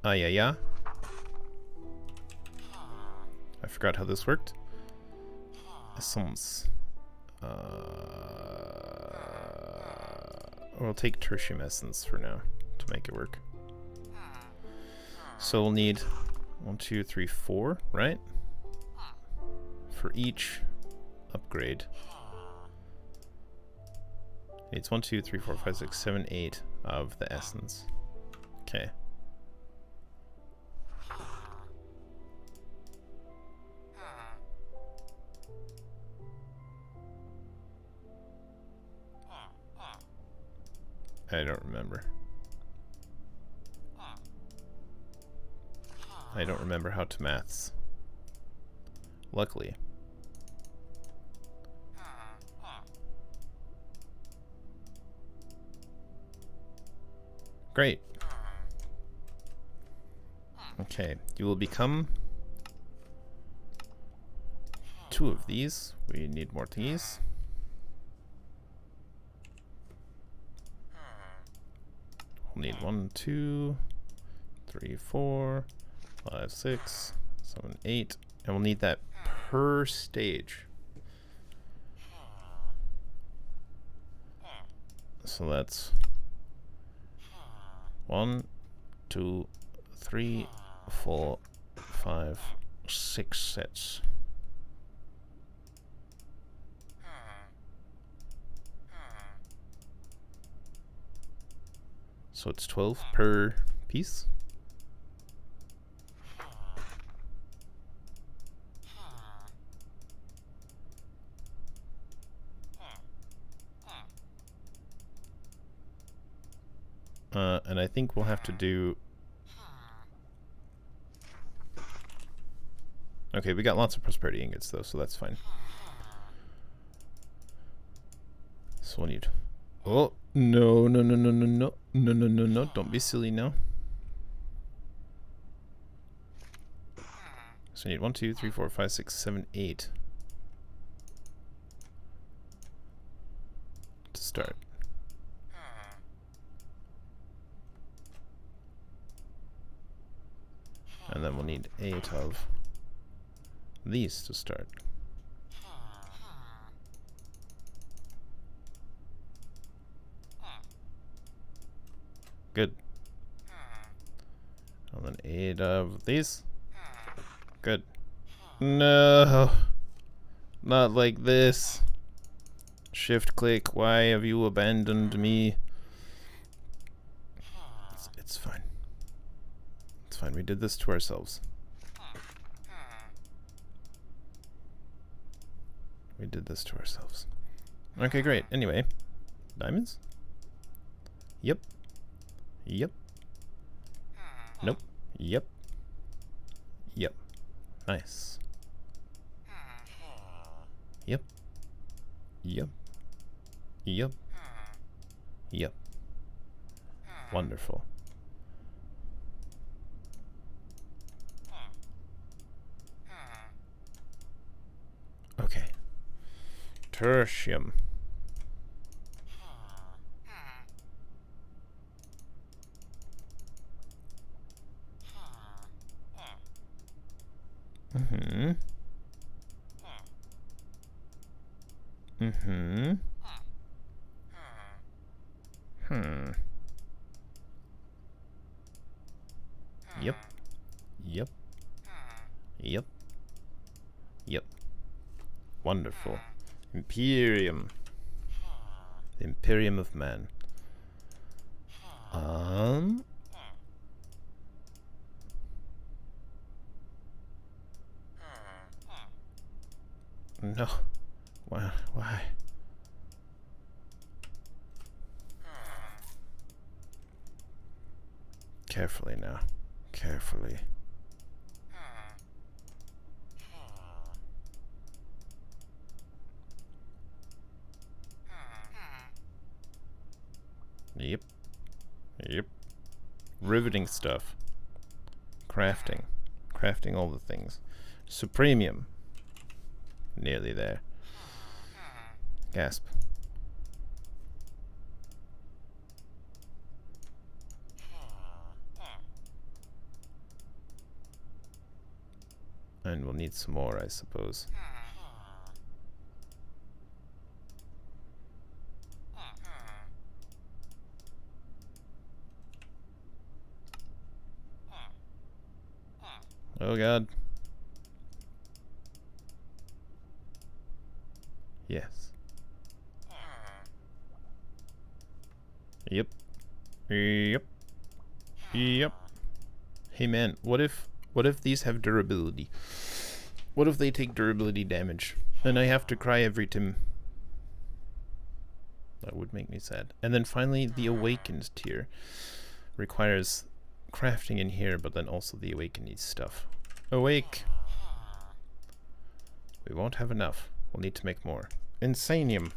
yeah. I forgot how this worked. Essence. We'll take tertium essence for now to make it work. So we'll need 1, 2, 3, 4, right? For each upgrade. It's 1, 2, 3, 4, 5, 6, 7, 8 of the essence. Okay. I don't remember. I don't remember how to maths. Luckily. Great. Okay, you will become 2 of these. We need more these. We'll need 1, 2, 3, 4, 5, 6, 7, 8, and we'll need that per stage. So that's 1, 2, 3, 4, 5, 6 sets. So it's 12 per piece. And I think we'll have to do... Okay, we got lots of prosperity ingots though, so that's fine. So we'll need... Oh, no, no, no, no, no, no, no, no, no, no, don't be silly now. So we need 1, 2, 3, 4, 5, 6, 7, 8 to start. And then we'll need 8 of these to start. Good. And then 8 of these. Good. No. Not like this. Shift click. Why have you abandoned me? It's fine. It's fine. We did this to ourselves. We did this to ourselves. Okay, great. Anyway. Diamonds? Yep. Yep. Nope. Yep. Yep. Nice. Yep. Yep. Yep. Yep. Wonderful. Okay. Tertium. Mm-hmm. Yep. Yep. Yep. Yep. Wonderful. Imperium. The Imperium of Man. No. Why? Why? Carefully now. Carefully. Yep. Yep. Riveting stuff. Crafting. Crafting all the things. Supremium. Nearly there. Gasp. And we'll need some more, I suppose. Oh god. Yes. Yep. Yep. Yep. Hey man, what if these have durability? What if they take durability damage? And I have to cry every time. That would make me sad. And then finally, the Awakened tier requires crafting in here, but then also the Awakened needs stuff. Awake! We won't have enough. We'll need to make more. Insanium.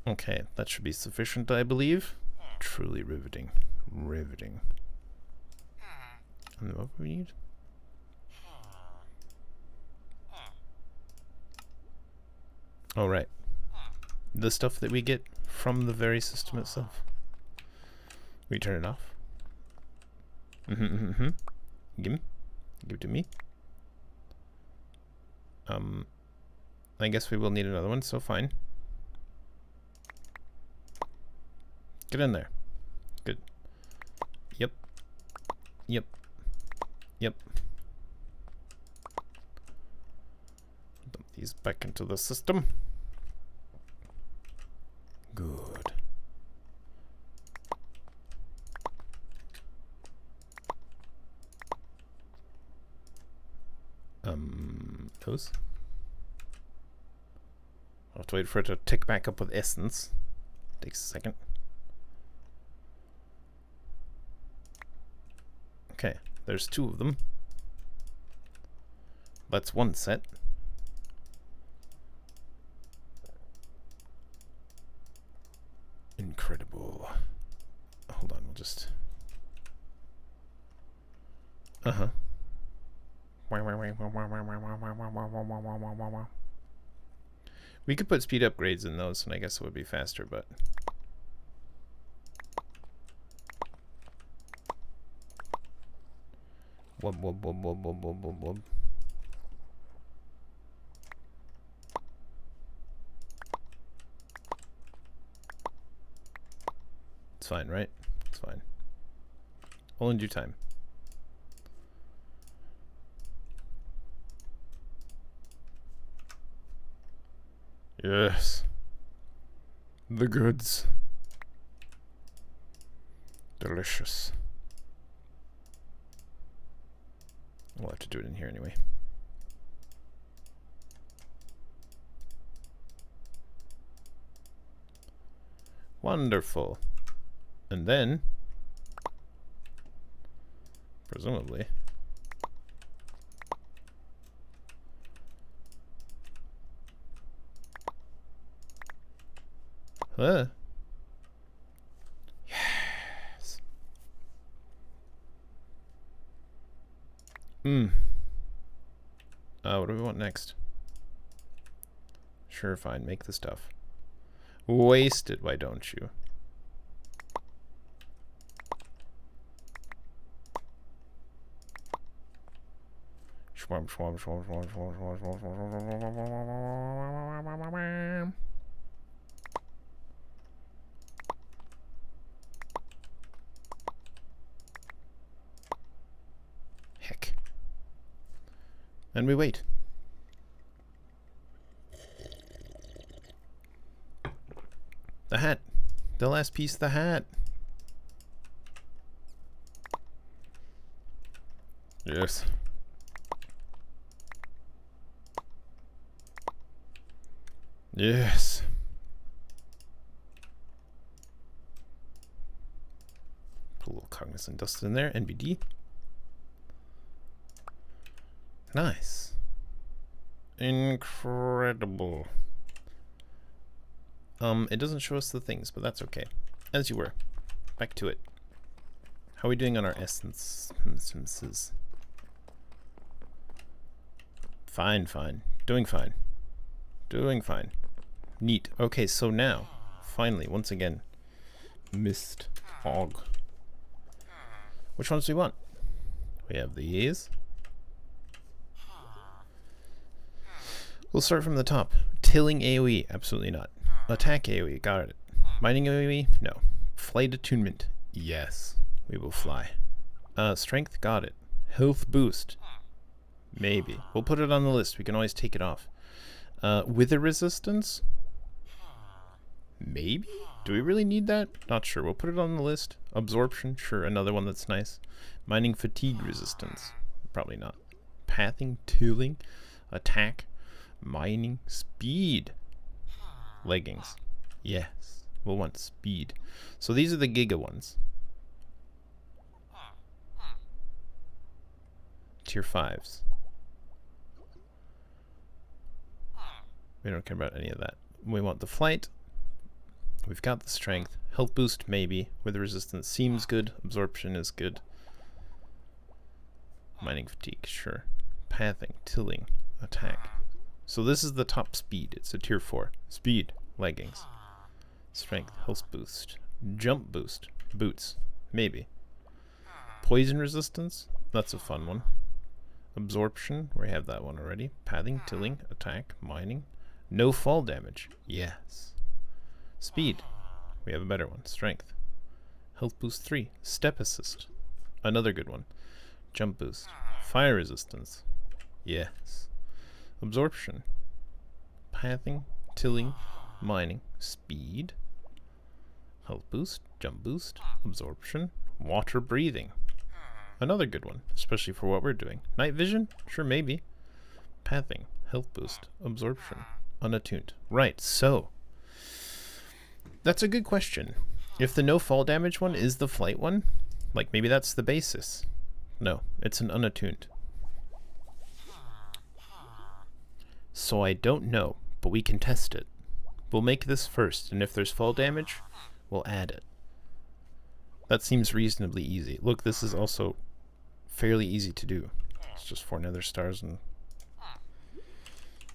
Okay, that should be sufficient, I believe. Truly riveting. Riveting. And what we need? Oh, right. The stuff that we get from the very system itself. We turn it off. Give me. Give it to me. I guess we will need another one, so fine. Get in there. Good. Yep. Yep. Yep. Dump these back into the system. Good. Those. I'll have to wait for it to tick back up with essence. Takes a second. Okay, there's 2 of them. That's 1 set. Incredible. Hold on, we'll just... Uh-huh. We could put speed upgrades in those, and I guess it would be faster, but... Wub, wub, wub, wub, wub, wub, wub, wub. It's fine, right? It's fine. All in due time. Yes. The goods. Delicious. We'll have to do it in here anyway. Wonderful. And then, presumably, yes. What do we want next? Sure, fine. Make the stuff. Waste it, why don't you? Heck. And we wait. The hat. The last piece of the hat. Yes. Yes. Put a little cognizant dust in there. NBD. Nice. Incredible. It doesn't show us the things, but that's okay. As you were. Back to it. How are we doing on our essences? Fine, fine. Doing fine. Doing fine. Neat. Okay, so now, finally, once again, mist fog. Which ones do we want? We have these. We'll start from the top. Tilling AoE, absolutely not. Attack AoE, got it. Mining AoE, no. Flight attunement, yes. We will fly. Strength, got it. Health boost, maybe. We'll put it on the list. We can always take it off. Wither resistance, maybe. Do we really need that? Not sure. We'll put it on the list. Absorption, sure. Another one that's nice. Mining fatigue resistance, probably not. Pathing, tilling, attack, mining, speed. Leggings, yes. We'll want speed. So these are the giga ones. Tier 5s. We don't care about any of that. We want the flight. We've got the strength. Health boost, maybe. With resistance seems good. Absorption is good. Mining fatigue, sure. Pathing, tilling, attack. So this is the top speed. It's a tier 4. Speed, leggings. Strength, health boost. Jump boost, boots, maybe. Poison resistance, that's a fun one. Absorption, we have that one already. Pathing, tilling, attack, mining. No fall damage, yes. Speed, we have a better one. Strength. Health boost 3. Step assist, another good one. Jump boost. Fire resistance, yes. Absorption. Pathing, tilling, mining. Speed. Health boost, jump boost, absorption, water breathing. Another good one, especially for what we're doing. Night vision? Sure, maybe. Pathing, health boost, absorption, unattuned. Right, so that's a good question. If the no fall damage one is the flight one, like maybe that's the basis. No, it's an unattuned. So I don't know, but we can test it. We'll make this first, and if there's fall damage, we'll add it. That seems reasonably easy. Look, this is also fairly easy to do. It's just 4 nether stars and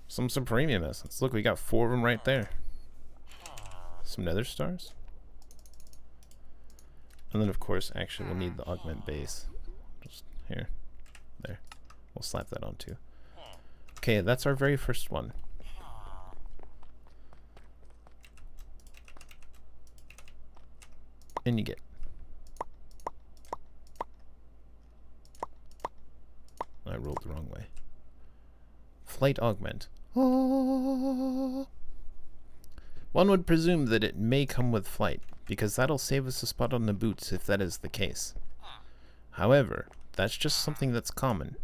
some premium essence. Look, we got 4 of them right there. Some nether stars. And then, of course, actually we'll need the augment base. Just here. There. We'll slap that on too. Okay, that's our very first one. And you get. I rolled the wrong way. Flight augment. Oh. One would presume that it may come with flight, because that'll save us a spot on the boots if that is the case. However, that's just something that's common,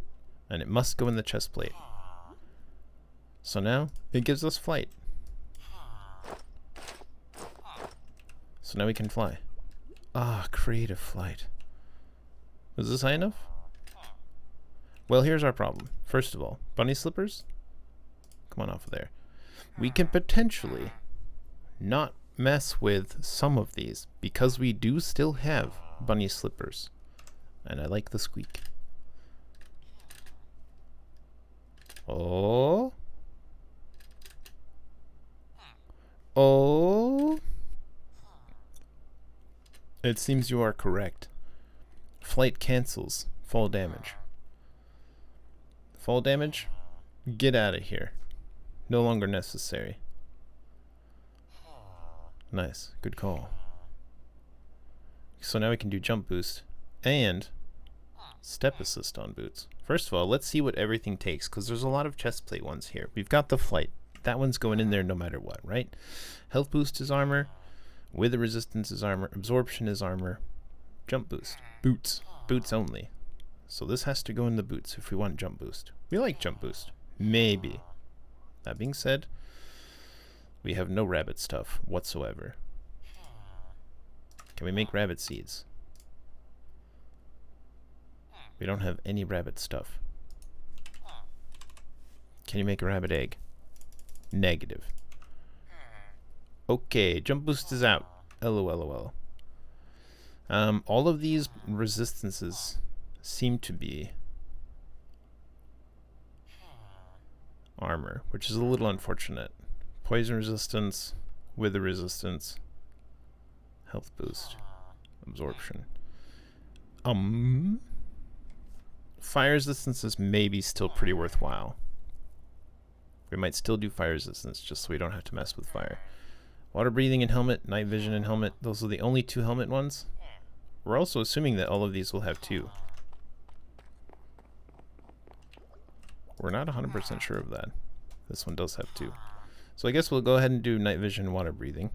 and it must go in the chest plate. So now, it gives us flight. So now we can fly. Ah, creative flight. Is this high enough? Well, here's our problem. First of all, bunny slippers? Come on off of there. We can potentially not mess with some of these because we do still have bunny slippers. And I like the squeak. Oh. Oh. It seems you are correct. Flight cancels fall damage. Fall damage? Get out of here. No longer necessary. Nice. Good call. So now we can do jump boost and step assist on boots. First of all, let's see what everything takes, because there's a lot of chest plate ones here. We've got the flight. That one's going in there no matter what, right? Health boost is armor. Wither resistance is armor. Absorption is armor. Jump boost. Boots. Boots only. So this has to go in the boots if we want jump boost. We like jump boost. Maybe. That being said, we have no rabbit stuff whatsoever. Can we make rabbit seeds? We don't have any rabbit stuff. Can you make a rabbit egg? Negative. Okay, jump boost is out. LOLOL. All of these resistances seem to be armor, which is a little unfortunate. Poison resistance, wither resistance, health boost, absorption. Fire resistance is maybe still pretty worthwhile. We might still do fire resistance just so we don't have to mess with fire. Water breathing and helmet, night vision and helmet. Those are the only two helmet ones. We're also assuming that all of these will have two. We're not 100% sure of that. This one does have two. So I guess we'll go ahead and do night vision and water breathing.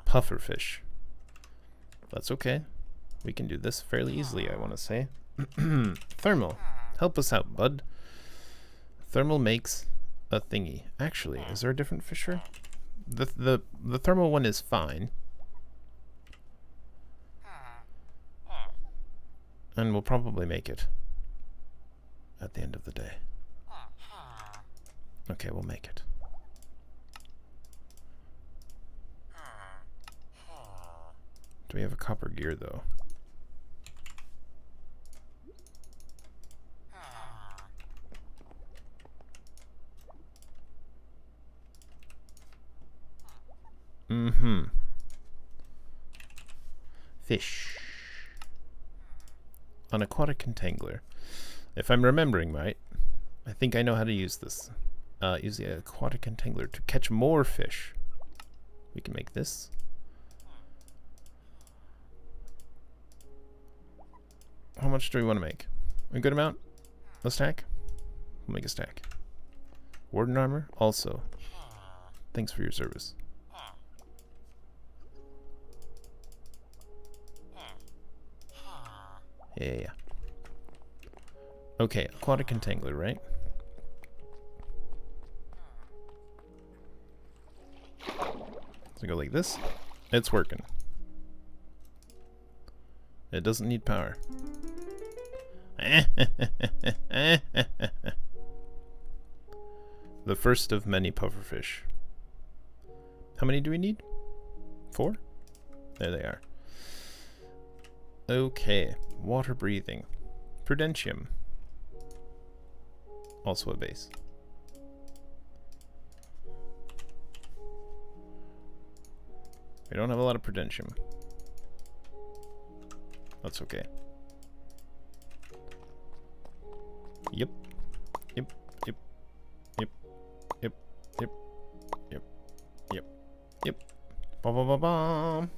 Pufferfish. That's okay. We can do this fairly easily, I want to say. Thermal. Help us out, bud. Thermal makes a thingy. Actually, is there a different fisher? The thermal one is fine. And we'll probably make it at the end of the day. Okay, we'll make it. Do we have a copper gear, though? Fish. An aquatic contangler. If I'm remembering right, I think I know how to use this. Use the aquatic contangler to catch more fish. We can make this. How much do we want to make? A good amount? A stack? We'll make a stack. Warden armor? Also. Thanks for your service. Yeah. Okay, aquatic contangler, right? So go like this. It's working. It doesn't need power. The first of many pufferfish. How many do we need? 4? There they are. Okay, water breathing. Prudentium. Also a base. We don't have a lot of prudentium. That's okay. Yep. Yep. Yep. Yep. Yep. Yep. Yep. Yep. Yep. Ba-ba-ba-bam.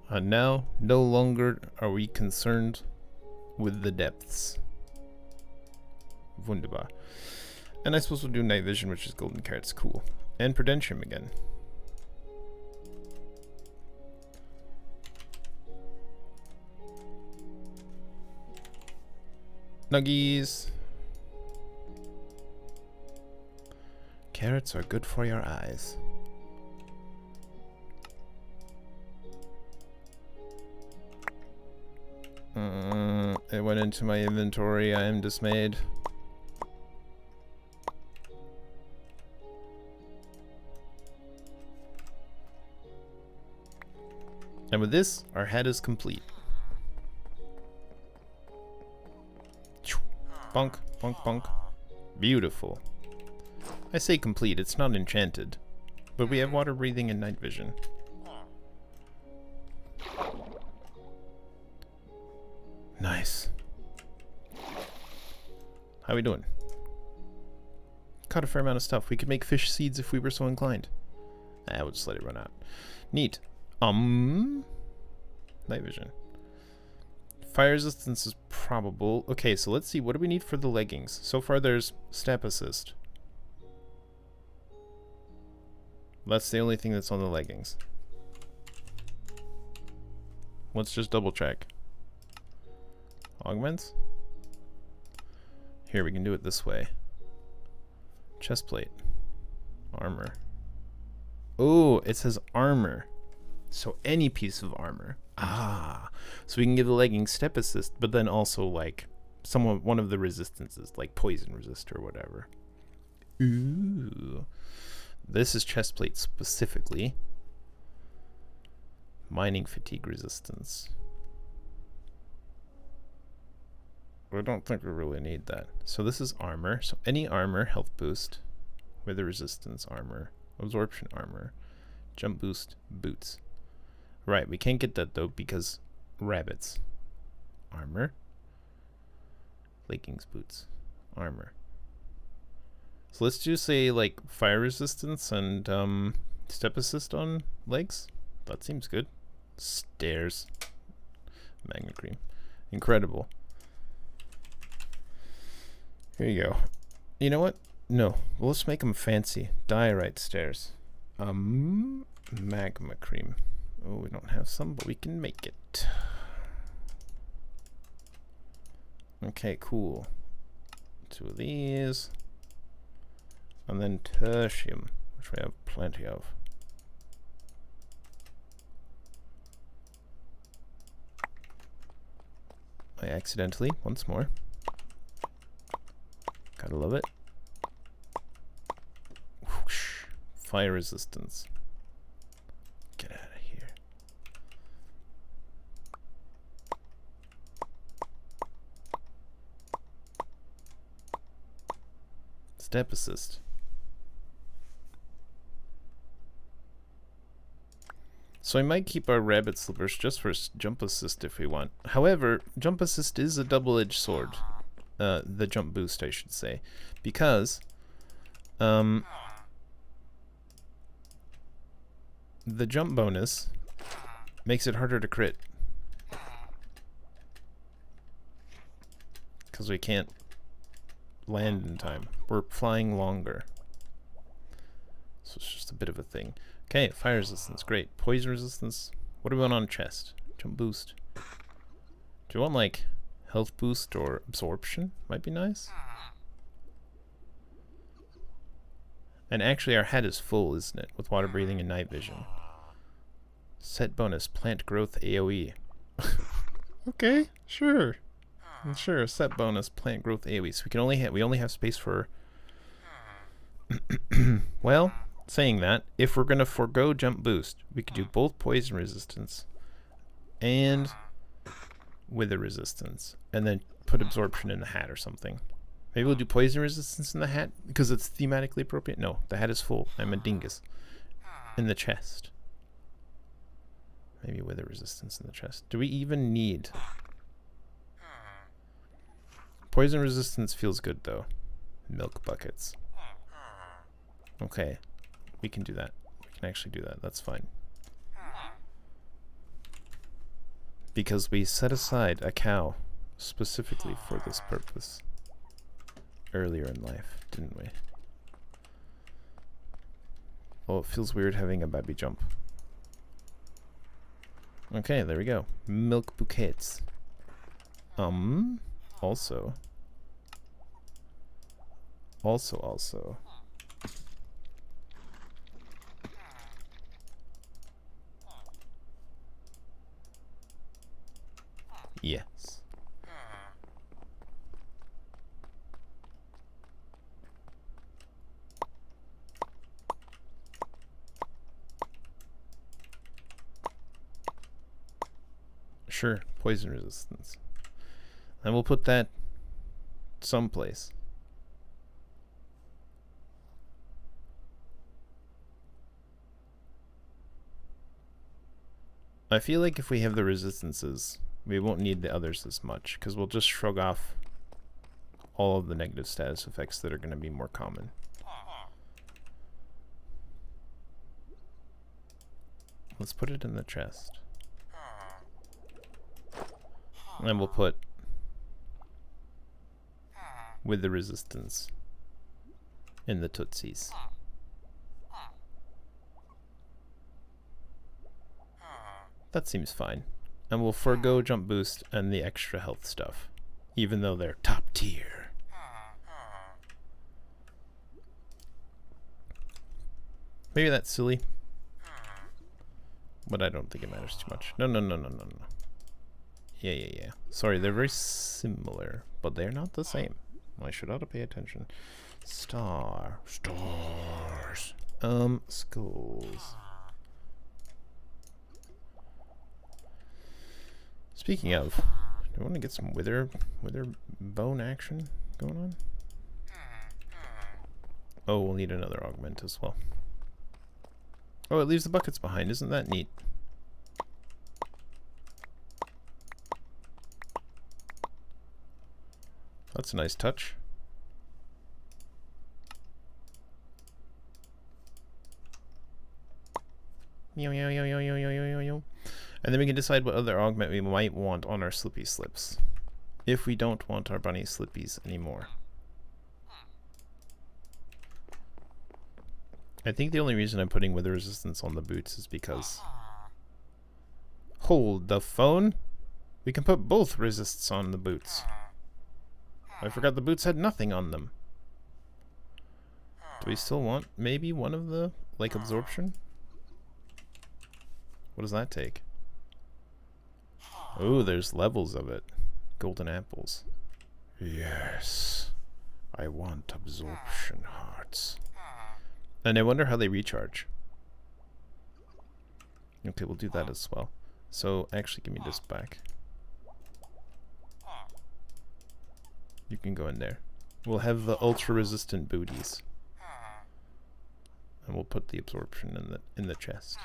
And now, no longer are we concerned with the depths. Wunderbar. And I suppose we'll do night vision, which is golden carrots. Cool. And prudentium again. Nuggies. Carrots are good for your eyes. It went into my inventory. I am dismayed. And with this, our head is complete. Bonk, bonk, bonk. Beautiful. I say complete, it's not enchanted. But we have water breathing and night vision. Nice. How we doing? Caught a fair amount of stuff. We could make fish seeds if we were so inclined. We'll just let it run out. Neat. Night vision. Fire resistance is probable. Okay, so let's see. What do we need for the leggings? So far there's step assist. That's the only thing that's on the leggings. Let's just double check. Augments? Here, we can do it this way. Chest plate. Armor. Oh, it says armor. So any piece of armor. Ah. So we can give the leggings step assist, but then also like one of the resistances, like poison resist or whatever. Ooh. This is chest plate specifically. Mining fatigue resistance. I don't think we really need that. So this is armor. So any armor, health boost, weather resistance armor, absorption armor, jump boost, boots. Right, we can't get that though because rabbits. Armor. Leggings, boots, armor. So let's do say like fire resistance and step assist on legs. That seems good. Stairs. Magna cream. Incredible. Here you go. You know what? No. Well, let's make them fancy. Diorite stairs. Magma cream. Oh, we don't have some, but we can make it. Okay, cool. 2 of these. And then tertium, which we have plenty of. I accidentally, once more. Gotta love it. Whoosh. Fire resistance. Get out of here. Step assist. So I might keep our rabbit slippers just for jump assist if we want. However, jump assist is a double-edged sword. The jump boost, I should say. Because the jump bonus makes it harder to crit. Because we can't land in time. We're flying longer. So it's just a bit of a thing. Okay, fire resistance, great. Poison resistance. What do we want on chest? Jump boost. Do you want like health boost or absorption? Might be nice. And actually our hat is full, isn't it? With water breathing and night vision. Set bonus, plant growth AoE. Okay, sure. Sure, set bonus, plant growth AoE. So we only have space for well, saying that, if we're gonna forego jump boost, we could do both poison resistance and wither resistance, and then put absorption in the hat or something. Maybe we'll do poison resistance in the hat because it's thematically appropriate. No, the hat is full. I'm a dingus. In the chest. Maybe wither resistance in the chest. Do we even need? Poison resistance feels good though. Milk buckets. Okay, we can do that. We can actually do that. That's fine. Because we set aside a cow specifically for this purpose earlier in life, didn't we? Oh, it feels weird having a Babby jump. Okay, there we go. Milk bouquets. Also. Yes. Sure, poison resistance. And we'll put that someplace. I feel like if we have the resistances, we won't need the others as much, because we'll just shrug off all of the negative status effects that are going to be more common. Let's put it in the chest. And we'll put with the resistance in the tootsies. That seems fine. And we'll forego jump boost and the extra health stuff, even though they're top tier. Maybe that's silly, but I don't think it matters too much. No. Yeah. Sorry, they're very similar, but they're not the same. I should ought to pay attention. Stars. Skulls. Speaking of, do I want to get some wither bone action going on? Oh, we'll need another augment as well. Oh, it leaves the buckets behind. Isn't that neat? That's a nice touch. Meow, meow, meow, meow, meow, meow, meow, meow. And then we can decide what other augment we might want on our Slippy Slips, if we don't want our bunny Slippies anymore. I think the only reason I'm putting wither resistance on the boots is because... Hold the phone! We can put both resists on the boots. I forgot the boots had nothing on them. Do we still want maybe one of the, like, absorption? What does that take? Oh, there's levels of it. Golden apples. Yes. I want absorption hearts. And I wonder how they recharge. Okay, we'll do that as well. So, actually, give me this back. You can go in there. We'll have the ultra-resistant booties. And we'll put the absorption in the chest.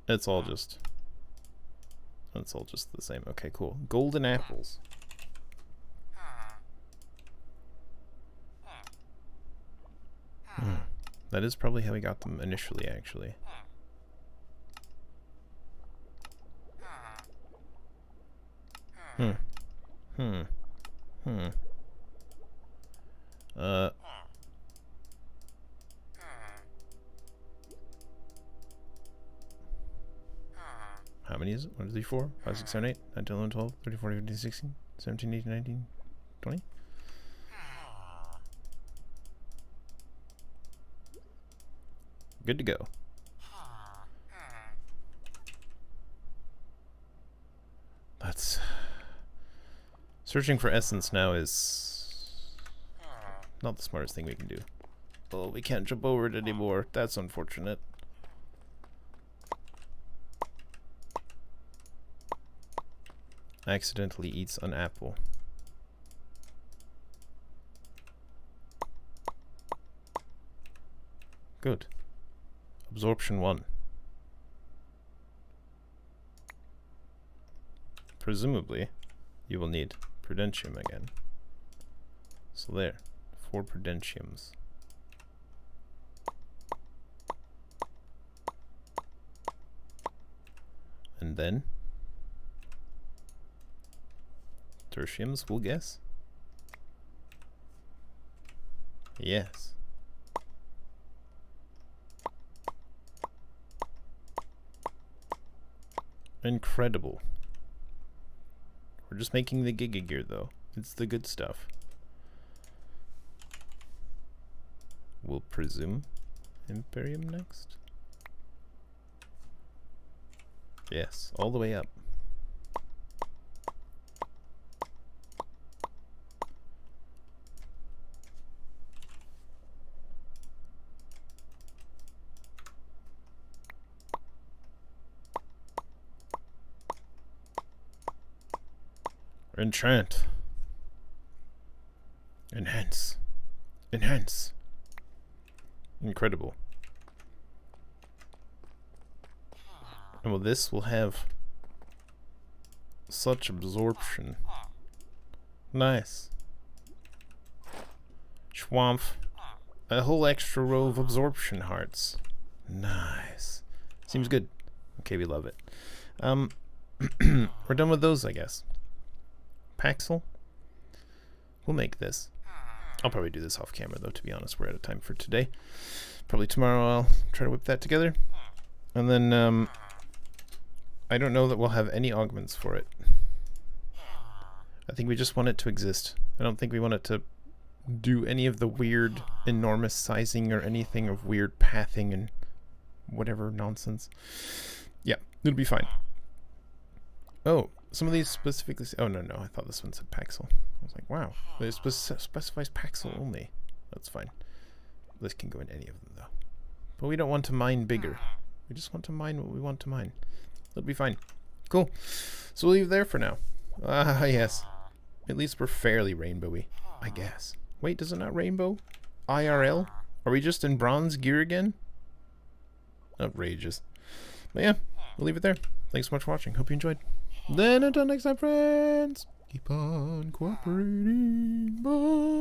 It's all just the same. Okay, cool. Golden apples. That is probably how we got them initially, actually. How many is it? 1, 2, 3, 4, 5, 6, 7, 8, 9, 10, 11, 12, 13, 14, 15, 16, 17, 18, 19, 20? Good to go. That's... Searching for essence now is not the smartest thing we can do. Oh, we can't jump over it anymore. That's unfortunate. Accidentally eats an apple. Good. Absorption 1. Presumably, you will need Prudentium again. So there, 4 Prudentiums. And then tertiums, we'll guess. Yes. Incredible. We're just making the Giga Gear though. It's the good stuff. We'll presume Imperium next. Yes, all the way up. Enchant. Enhance. Enhance. Incredible. And well, this will have such absorption. Nice. Schwamp. A whole extra row of absorption hearts. Nice. Seems good. Okay, we love it. We're done with those, I guess. Paxel? We'll make this. I'll probably do this off camera, though, to be honest. We're out of time for today. Probably tomorrow I'll try to whip that together. And then, I don't know that we'll have any augments for it. I think we just want it to exist. I don't think we want it to do any of the weird, enormous sizing or anything of weird pathing and whatever nonsense. Yeah, it'll be fine. Oh, some of these specifically... Oh, no, I thought this one said Paxel. I was like, wow, it specifies Paxel only. That's fine. This can go in any of them, though. But we don't want to mine bigger. We just want to mine what we want to mine. It'll be fine. Cool. So we'll leave it there for now. Ah, yes. At least we're fairly rainbowy, I guess. Wait, does it not rainbow? IRL? Are we just in bronze gear again? Outrageous. But yeah, we'll leave it there. Thanks so much for watching. Hope you enjoyed. Then until next time, friends, keep on cooperating. Bye.